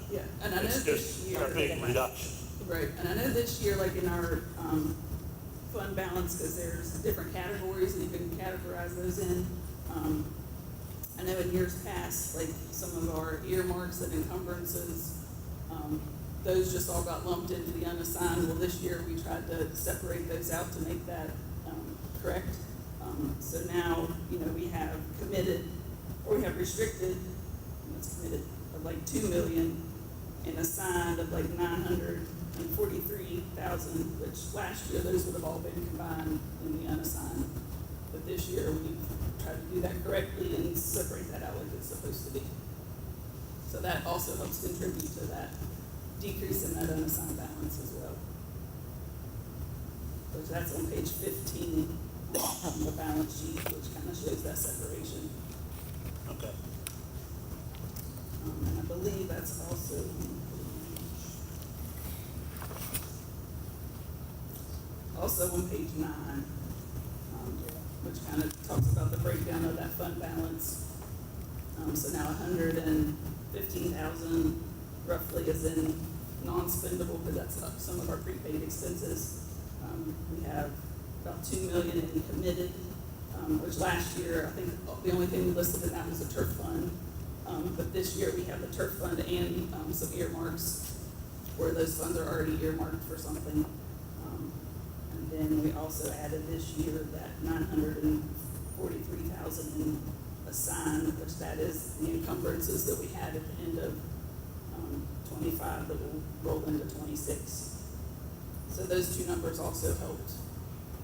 Yeah, and I know It's this just year. a big reduction. Right, and I know this year, like in our, fund balance, because there's different categories and you can categorize those in. I know in years past, like some of our earmarks and encumbrances, those just all got lumped into the unassigned. Well, this year we tried to separate those out to make that, correct. So now, we have committed, or we have restricted, it's committed of like 2 million and assigned of like 943,000, which last year those would have all been combined in the unassigned. But this year we tried to do that correctly and separate that out like it's supposed to be. So that also helps contribute to that decrease in that unassigned balance as well. Which that's on page 15 of the balance sheet, which kind of shows that separation. Okay. And I believe that's also on page 9, which kind of talks about the breakdown of that fund balance. So now 115,000 roughly is in non-spendable, because that's up some of our prepaid expenses. We have about 2 million in committed, which last year, I think the only thing we listed in that was the turf fund. But this year we have the turf fund and some earmarks where those funds are already earmarked for something. And then we also added this year that 943,000 in assigned, which that is the encumbrances that we had at the end of 25 that will roll into 26. So those two numbers also helped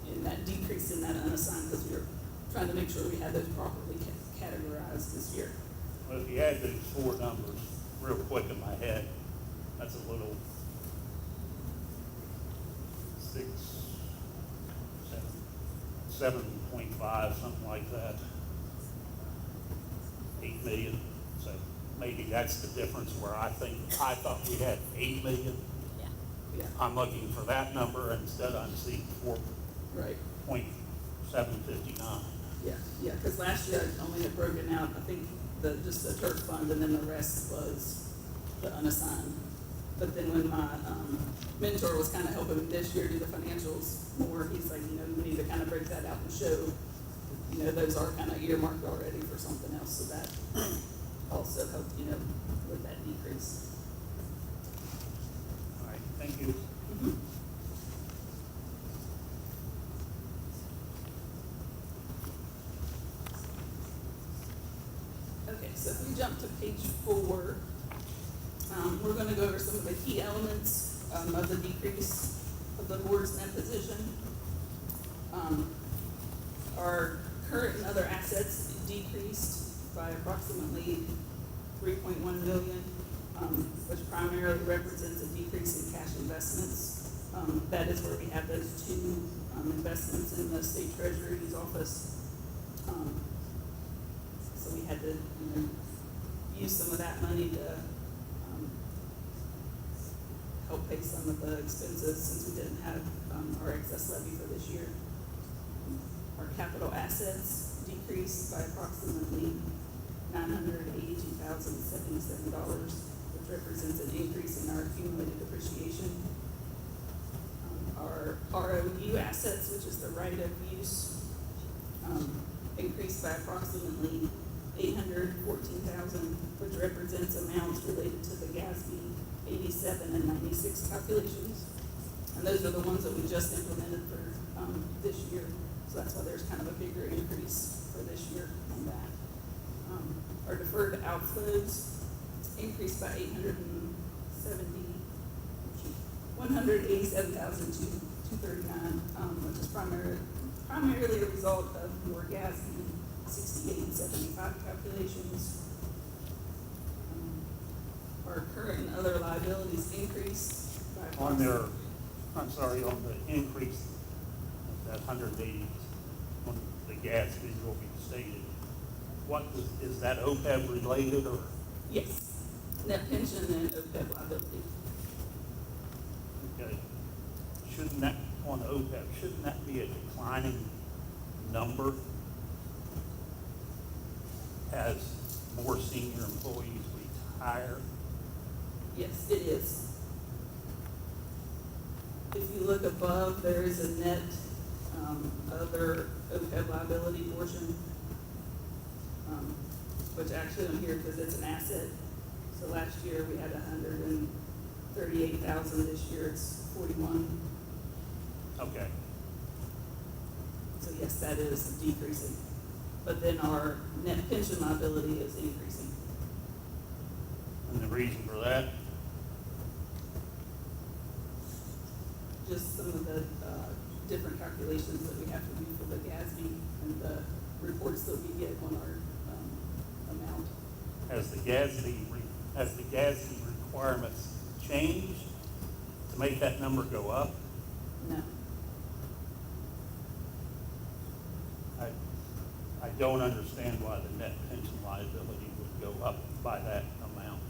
in that decrease in that unassigned, because we were trying to make sure we had those properly categorized this year. Well, if you add those 4 numbers real quick in my head, that's a little 7.5, something like that. 8 million. So maybe that's the difference where I thought we had 8 million. Yeah. I'm looking for that number instead I'm seeing Right. 4.759. Yeah, because last year I only had broken out, I think, just the turf fund, and then the rest was the unassigned. But then when my mentor was kind of helping me this year do the financials more, he's like, we need to kind of break that out and show, those are kind of earmarked already for something else. So that also helped, with that decrease. All right, thank you. Okay, so if we jump to page 4, we're we're gonna go over some of the key elements, of the decrease of the board's net position. Our current and other assets decreased by approximately 3.1 million, which primarily represents a decrease in cash investments. That is where we have those two, investments in the state treasury's office. So we had to, use some of that money to, help pay some of the expenses since we didn't have, our excess levy for this year. Our capital assets decreased by approximately $982,077, which represents an increase in our accumulated depreciation. Our ROU assets, which is the right of use, increased by approximately $814,000, which represents amounts related to the GASB 87 and 96 calculations. And those are the ones that we just implemented for, this year. So that's why there's kind of a bigger increase for this year on that. Our deferred outflows increased by $187,239, which is primarily a result of more GASB 68 and 75 calculations. Our current and other liabilities increased by On the increase of that 180, on the gas fee will be stated, is that OPEB related or? Yes, net pension and OPEB liability. Okay. Shouldn't that, on OPEB, shouldn't that be a declining number as more senior employees retire? Yes, it is. If you look above, there is a net, other OPEB liability portion, which actually I'm here because it's an asset. So last year we had 138,000, this year it's 41. Okay. So yes, that is decreasing. But then our net pension liability is increasing. And the reason for that? Just some of the, different calculations that we have to do for the GASB and the reports that we get on our, amount. Has the GASB requirements changed to make that number go up? No. I don't understand why the net pension liability would go up by that amount.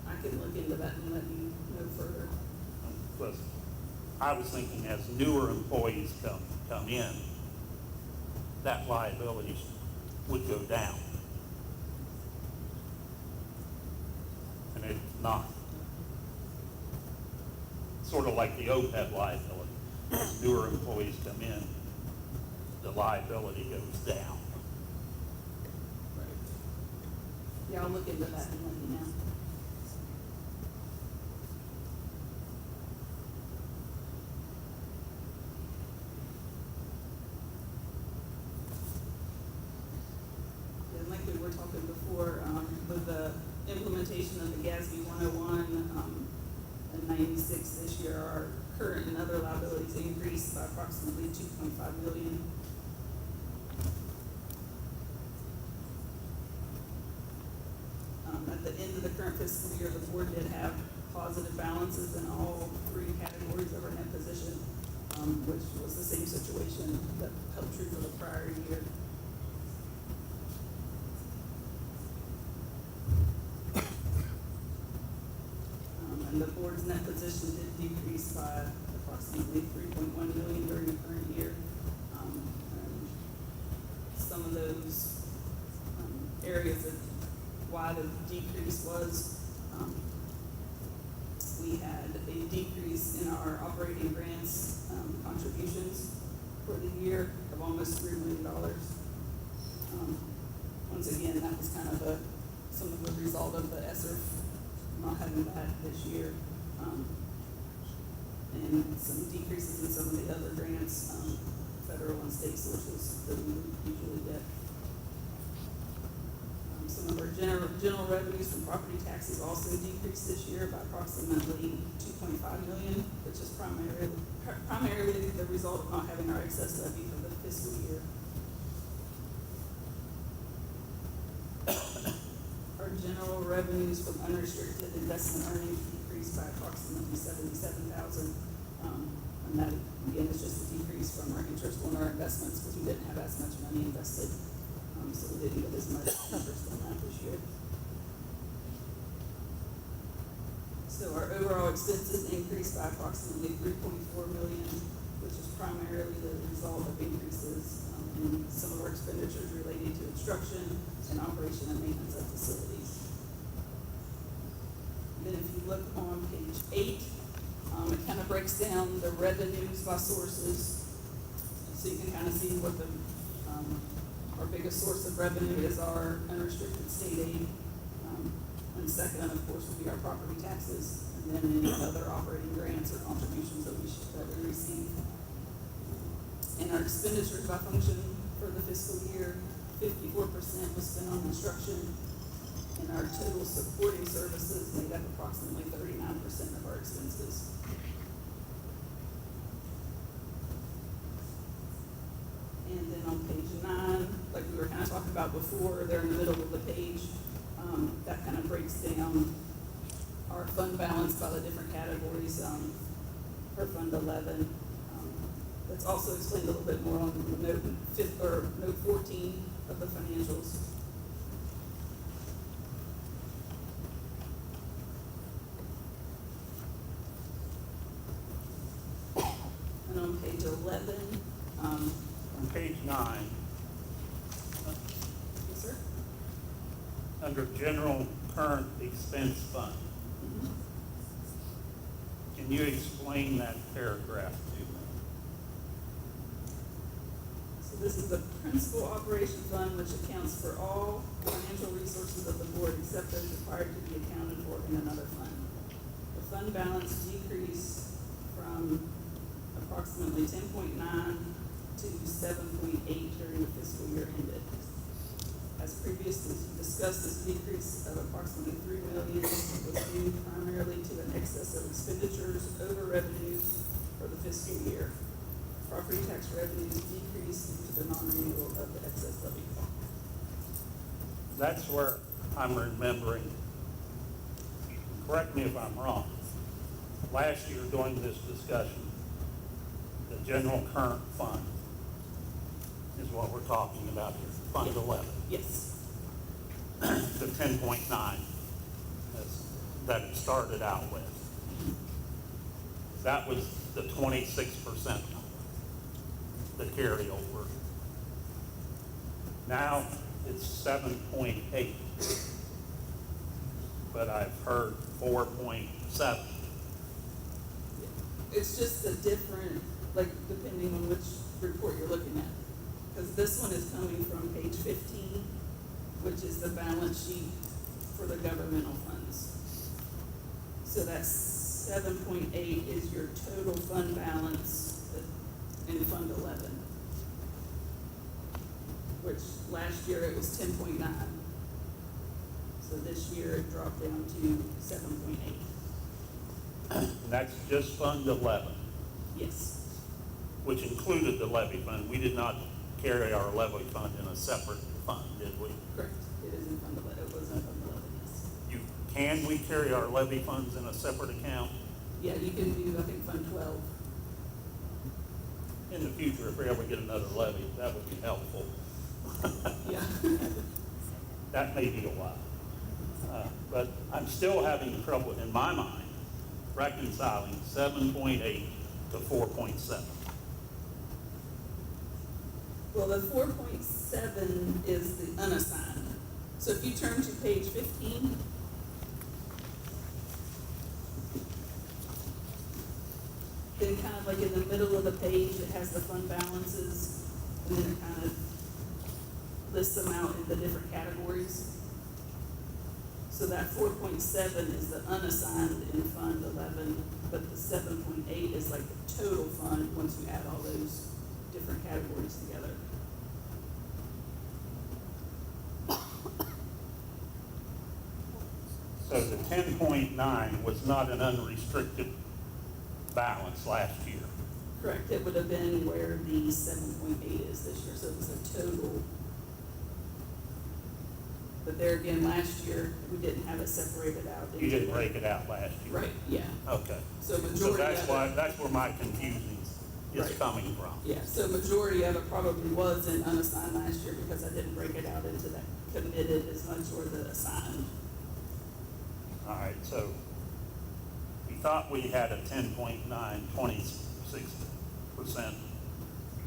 I can look into that and let you know further. Because I was thinking as newer employees come in, that liability would go down. And it's not. Sort of like the OPEB liability. As newer employees come in, the liability goes down. Right. Yeah, I'll look into that and let you know. And like we were talking before, with the implementation of the GASB 101, and 96 this year, our current and other liabilities increased by approximately 2.5 million. At the end of the current fiscal year, the board did have positive balances in all three categories of our net position, which was the same situation that held true for the prior year. And the board's net position did decrease by approximately 3.1 million during the current year. And some of those, areas of why the decrease was, we had a decrease in our operating grants, contributions for the year of almost $3 million. Once again, that was kind of some of the result of the ESSER not having that this year, and some decreases in some of the other grants, federal and state sources that we would usually get. So some of our general revenues from property taxes also decreased this year by approximately 2.5 million, which is primarily the result of not having our excess levy for the fiscal year. Our general revenues from unrestricted investment earnings decreased by approximately 77,000. And that, again, is just a decrease from our interest on our investments because we didn't have as much money invested. So we didn't get as much interest on that this year. So our overall expenses increased by approximately 3.4 million, which is primarily the result of increases in some of our expenditures related to instruction and operation and maintenance of facilities. Then if you look on page 8, it kind of breaks down the revenues by sources, so you can kind of see what the our biggest source of revenue is our unrestricted state aid, and second, of course, would be our property taxes, and then any other operating grants or contributions that we receive. And our expenditures by function for the fiscal year, 54% was spent on instruction, and our total supporting services made up approximately 39% of our expenses. And then on page 9, like we were kind of talking about before, there in the middle of the page, that kind of breaks down our fund balance by the different categories for Fund 11. That's also explained a little bit more on note 14 of the financials. And on page 11, On page 9, yes, sir? under general current expense fund, can you explain that paragraph to me? So this is the principal operation fund, which accounts for all financial resources of the board except those required to be accounted for in another fund. The fund balance decreased from approximately 10.9 to 7.8 during the fiscal year ended. As previously discussed, this decrease of approximately $3 million was due primarily to an excess of expenditures over revenues for the fiscal year. Property tax revenues decreased due to the non-renewal of the excess levy. That's where I'm remembering, correct me if I'm wrong, last year during this discussion, the general current fund is what we're talking about here, Fund 11. Yes. The 10.9 that it started out with. That was the 26%, the carryover. Now it's 7.8, but I've heard 4.7. It's just a different, like, depending on which report you're looking at. Because this one is coming from page 15, which is the balance sheet for the governmental funds. So that 7.8 is your total fund balance in Fund 11, which last year it was 10.9. So this year it dropped down to 7.8. And that's just Fund 11, Yes. which included the levy fund. We did not carry our levy fund in a separate fund, did we? Correct. It is in Fund 11. It was in Fund 11, yes. Can we carry our levy funds in a separate account? Yeah, you can do, I think, Fund 12. In the future, if we ever get another levy, that would be helpful. Yeah. That may be a while. But I'm still having trouble, in my mind, reconciling 7.8 to 4.7. Well, the 4.7 is the unassigned. So if you turn to page 15, then kind of like in the middle of the page, it has the fund balances, and then it kind of lists them out in the different categories. So that 4.7 is the unassigned in Fund 11, but the 7.8 is like the total fund once you add all those different categories together. So the 10.9 was not an unrestricted balance last year. Correct, it would have been where the 7.8 is this year, so it was a total. But there again, last year, we didn't have it separated out. You didn't break it out last year. Right, yeah. Okay. So So majority that's of why, it, that's where my confusion is Right. coming from. yeah, so majority of it probably was in unassigned last year because I didn't break it out into that committed as much or the assigned. All right, so we thought we had a 10.9, 26%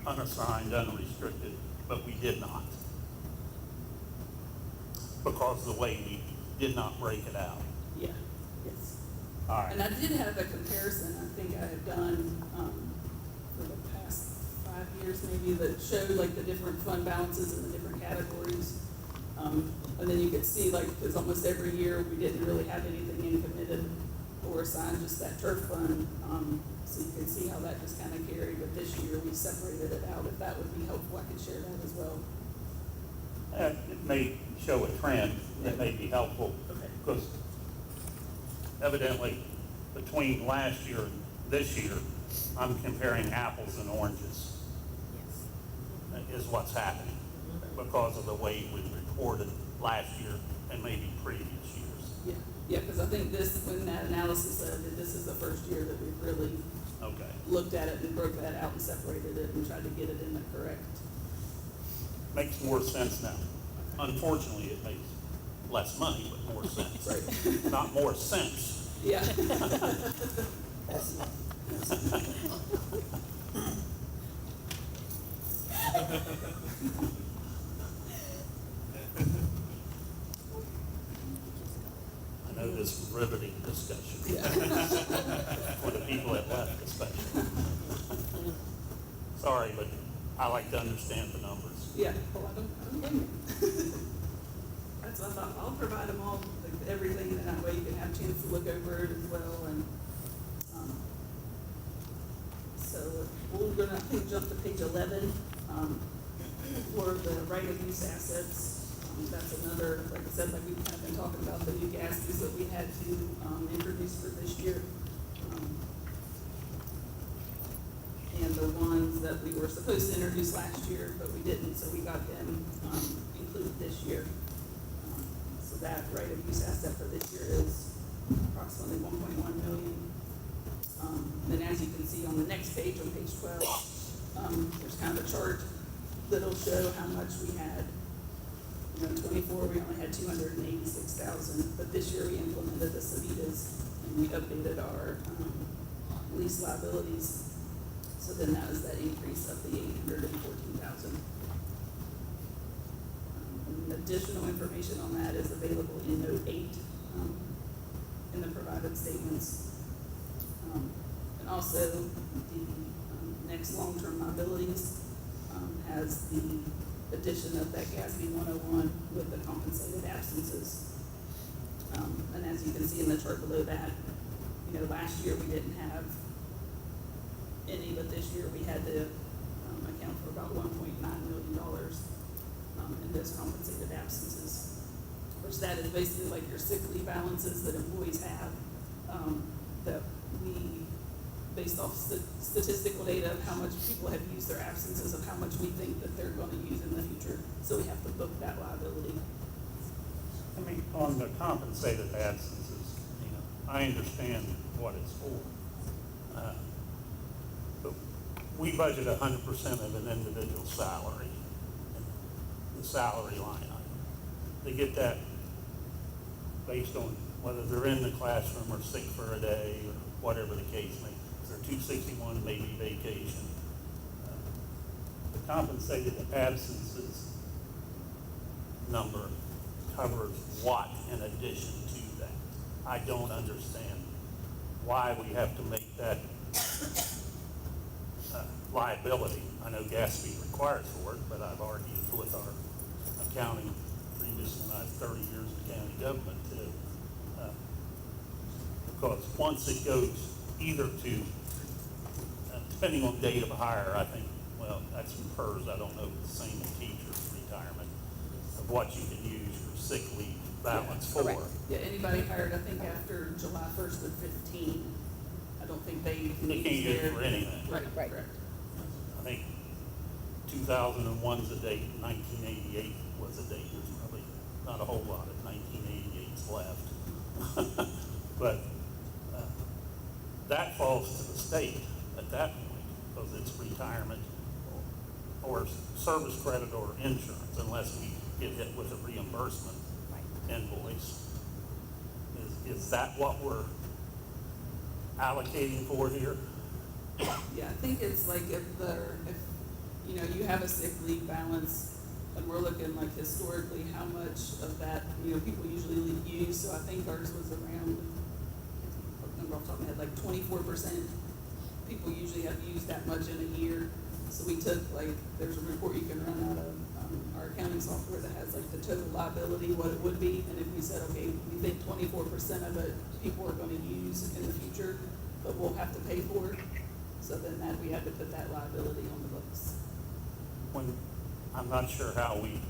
unassigned, unrestricted, but we did not. Because of the way we did not break it out. Yeah, yes. All right. And I did have a comparison, I think I had done, for the past 5 years maybe, that showed like the different fund balances in the different categories. And then you could see like, because almost every year we didn't really have anything in committed or assigned, just that turf fund. So you could see how that just kind of carried, but this year we separated it out. If that would be helpful, I could share that as well. It may show a trend that may be helpful, Okay. because evidently between last year and this year, I'm comparing apples and oranges. Is what's happening because of the way we reported last year and maybe previous years. Yeah, yeah, because I think this, when that analysis said that this is the first year that we've really Okay. looked at it and broke that out and separated it and tried to get it in the correct. Makes more sense now. Unfortunately, it makes less money, but more sense. Right. Not more sense. Yeah. I know this is riveting discussion. Yeah. For the people that left especially. Sorry, but I like to understand the numbers. Yeah, well, I don't blame you. That's what I thought, I'll provide them all, like, everything, and that way you can have a chance to look over it as well, and, so we're gonna, I think, jump to page 11, for the right of use assets. That's another, like I said, like we've kind of been talking about the new gas fees that we had to, introduce for this year. And the ones that we were supposed to introduce last year, but we didn't, so we got them, included this year. So that right of use asset for this year is approximately 1.1 million. And as you can see on the next page, on page 12, there's kind of a chart that'll show how much we had. You know, in 24, we only had 286,000, but this year we implemented the Savitas and we updated our, lease liabilities. So then that was that increase of the 814,000. And additional information on that is available in note 8, in the provided statements. And also the next long-term liabilities has the addition of that GASB 101 with the compensated absences. And as you can see in the chart below that, you know, last year we didn't have any, but this year we had to account for about $1.9 million in those compensated absences, which that is basically like your sick leave balances that employees have, that we, based off statistical data of how much people have used their absences, of how much we think that they're going to use in the future, so we have to book that liability. I mean, on the compensated absences, you know, I understand what it's for. But we budget 100% of an individual's salary, the salary line item. They get that based on whether they're in the classroom or sick for a day or whatever the case may be. If they're 261, maybe vacation. The compensated absences number covers what in addition to that? I don't understand why we have to make that liability. I know GASB requires for it, but I've argued with our accounting previous when I had 30 years in county government too. Because once it goes either to, depending on date of hire, I think, well, that's in PERS, I don't know if it's the same in teachers' retirement, of what you can use for sick leave balance Yeah, for. correct. Yeah, anybody hired, I think after July 1st of 15, I don't think they can They can't use it for anything. Right, Right. correct. I think 2001's a date, 1988 was a date, there's probably not a whole lot of 1988s left. But that falls to the state at that point, because it's retirement or service credit or insurance, unless we get hit with a reimbursement invoice. Is that what we're allocating for here? Yeah, I think it's like if you know, you have a sick leave balance, and we're looking like historically how much of that, you know, people usually use, so I think ours was around, I don't remember off the top of my head, like 24%. People usually have used that much in a year, so we took, like, there's a report you can run out of our accounting software that has like the total liability, what it would be, and if we said, okay, we think 24% of it people are gonna use in the future, but we'll have to pay for it, so then that, we had to put that liability on the books. When, I'm not sure how when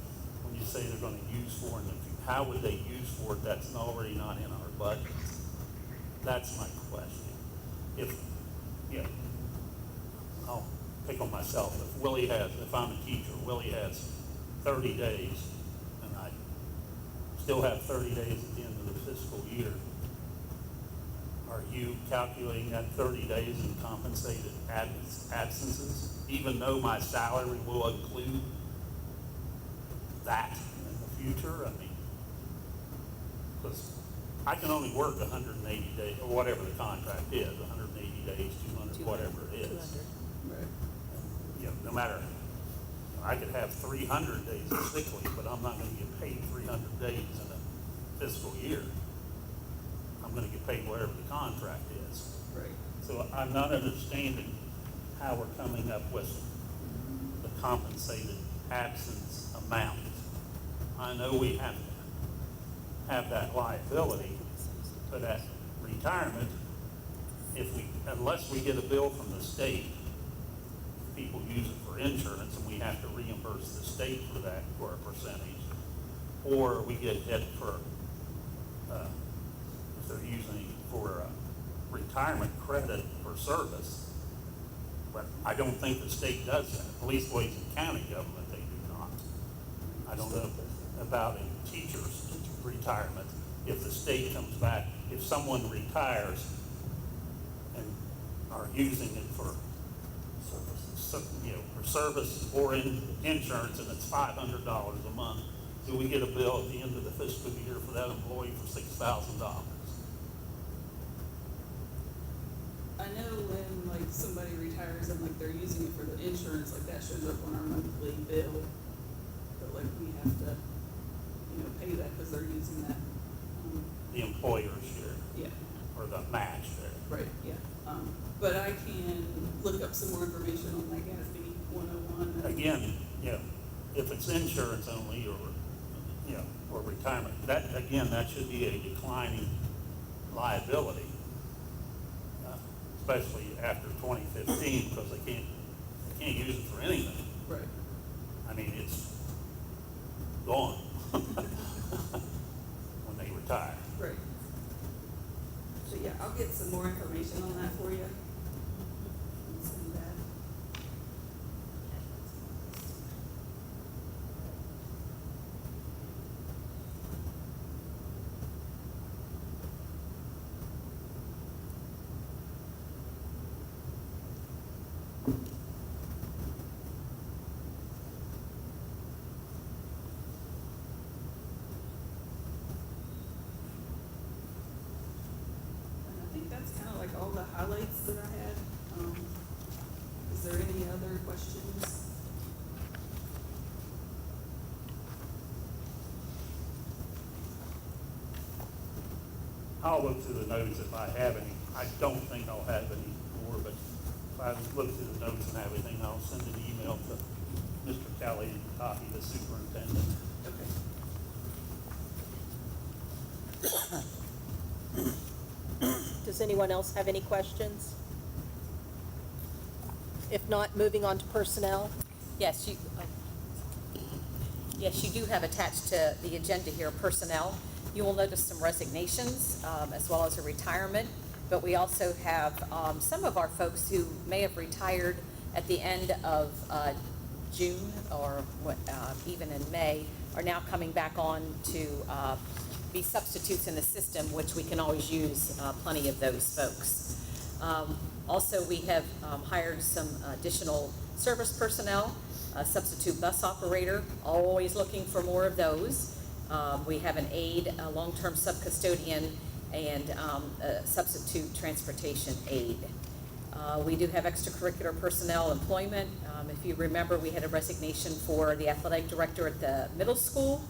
you say they're gonna use for it, how would they use for it that's already not in our budget? That's my question. If, I'll pick on myself, if I'm a teacher, Willie has 30 days, and I still have 30 days at the end of the fiscal year, are you calculating that 30 days in compensated absences, even though my salary will include that in the future? I mean, because I can only work 180 days, or whatever the contract is, 180 days, 200, whatever it is. Right. No matter, I could have 300 days of sick leave, but I'm not gonna get paid 300 days in a fiscal year. I'm gonna get paid whatever the contract is. Right. So I'm not understanding how we're coming up with the compensated absence amount. I know we have to have that liability, but at retirement, unless we get a bill from the state, people use it for insurance and we have to reimburse the state for that, for a percentage, or we get hit for, if they're using it for retirement credit for service. But I don't think the state does that. At least ways in county government, they do not. I don't know about in teachers' retirement. If the state comes back, if someone retires and are using it for service or in insurance, and it's $500 a month, do we get a bill at the end of the fiscal year for that employee for $6,000? I know when like somebody retires and like they're using it for the insurance, like that shows up on our monthly bill, but like we have to, pay that because they're using that. The employer's share, Yeah. or the match there. Right, yeah. But I can look up some more information on like GASB 101. Again, if it's insurance only or retirement, that should be a declining liability, especially after 2015, because they can't use it for anything. Right. I mean, it's gone when they retire. Right. So yeah, I'll get some more information on that for you. And send that. And I think that's kind of like all the highlights that I had. Is there any other questions? I'll look through the notes if I have any. I don't think I'll have any more, but if I look through the notes and have anything, I'll send an email to Mr. Kelly and copy the superintendent. Okay. Does anyone else have any questions? If not, moving on to personnel. Yes, you do have attached to the agenda here personnel. You will notice some resignations as well as a retirement, but we also have some of our folks who may have retired at the end of June or even in May are now coming back on to be substitutes in the system, which we can always use plenty of those folks. Also, we have hired some additional service personnel, a substitute bus operator, always looking for more of those. We have an aide, a long-term sub-custodian, and a substitute transportation aide. We do have extracurricular personnel employment. If you remember, we had a resignation for the athletic director at the middle school.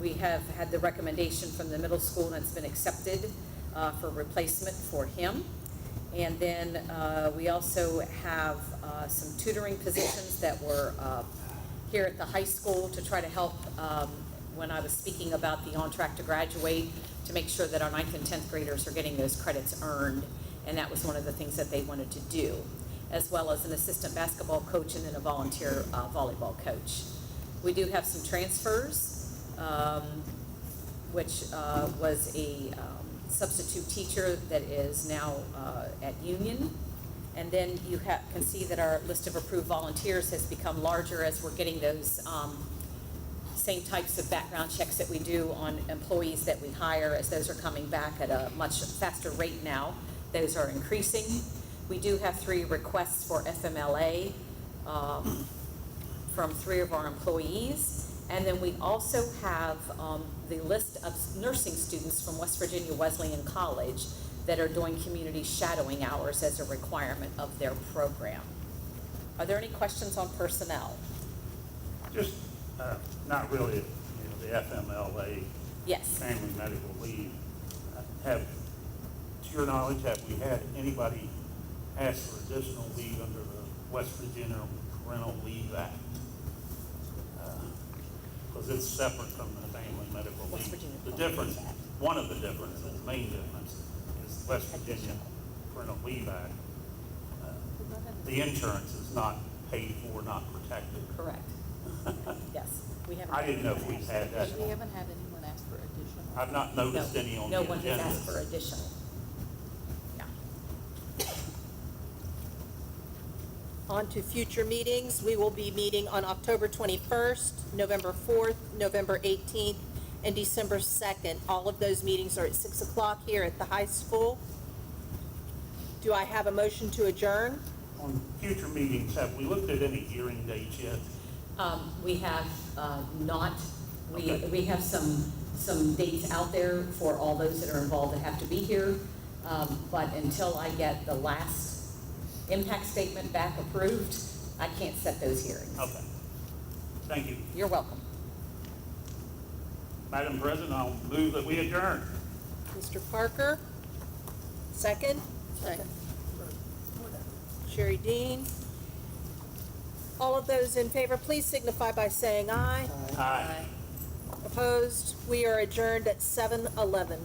We have had the recommendation from the middle school, and it's been accepted for replacement for him. And then we also have some tutoring positions that were here at the high school to try to help when I was speaking about the On Track to Graduate, to make sure that our 9th and 10th graders are getting those credits earned. And that was one of the things that they wanted to do, as well as an assistant basketball coach and then a volunteer volleyball coach. We do have some transfers, which was a substitute teacher that is now at Union. And then you can see that our list of approved volunteers has become larger as we're getting those same types of background checks that we do on employees that we hire, as those are coming back at a much faster rate now. Those are increasing. We do have 3 requests for FMLA from 3 of our employees. And then we also have the list of nursing students from West Virginia Wesleyan College that are doing community shadowing hours as a requirement of their program. Are there any questions on personnel? Just, not really, the FMLA. Yes. Family medical leave. To your knowledge, have we had anybody ask for additional leave under the West Virginia Parental Leave Act? Because it's separate from the family medical West leave. Virginia The Parental difference, Leave Act. one of the differences, the main difference, is West Virginia Parental Leave Act. The insurance is not paid for, not protected. Correct. Yes. We haven't. I didn't know if we had that. We haven't had anyone ask for additional. I've not noticed any on the No agenda. one has asked for additional. Yeah. On to future meetings. We will be meeting on October 21st, November 4th, November 18th, and December 2nd. All of those meetings are at 6 o'clock here at the high school. Do I have a motion to adjourn? On future meetings, have we looked at any hearing dates yet? We have not. Okay. We have some dates out there for all those that are involved that have to be here. But until I get the last impact statement back approved, I can't set those hearings. Okay. Thank you. You're welcome. Madam President, I'll move that we adjourn. Mr. Parker, second. Second. Sherry Dean. All of those in favor, please signify by saying aye. Aye. Opposed? We are adjourned at 7:11.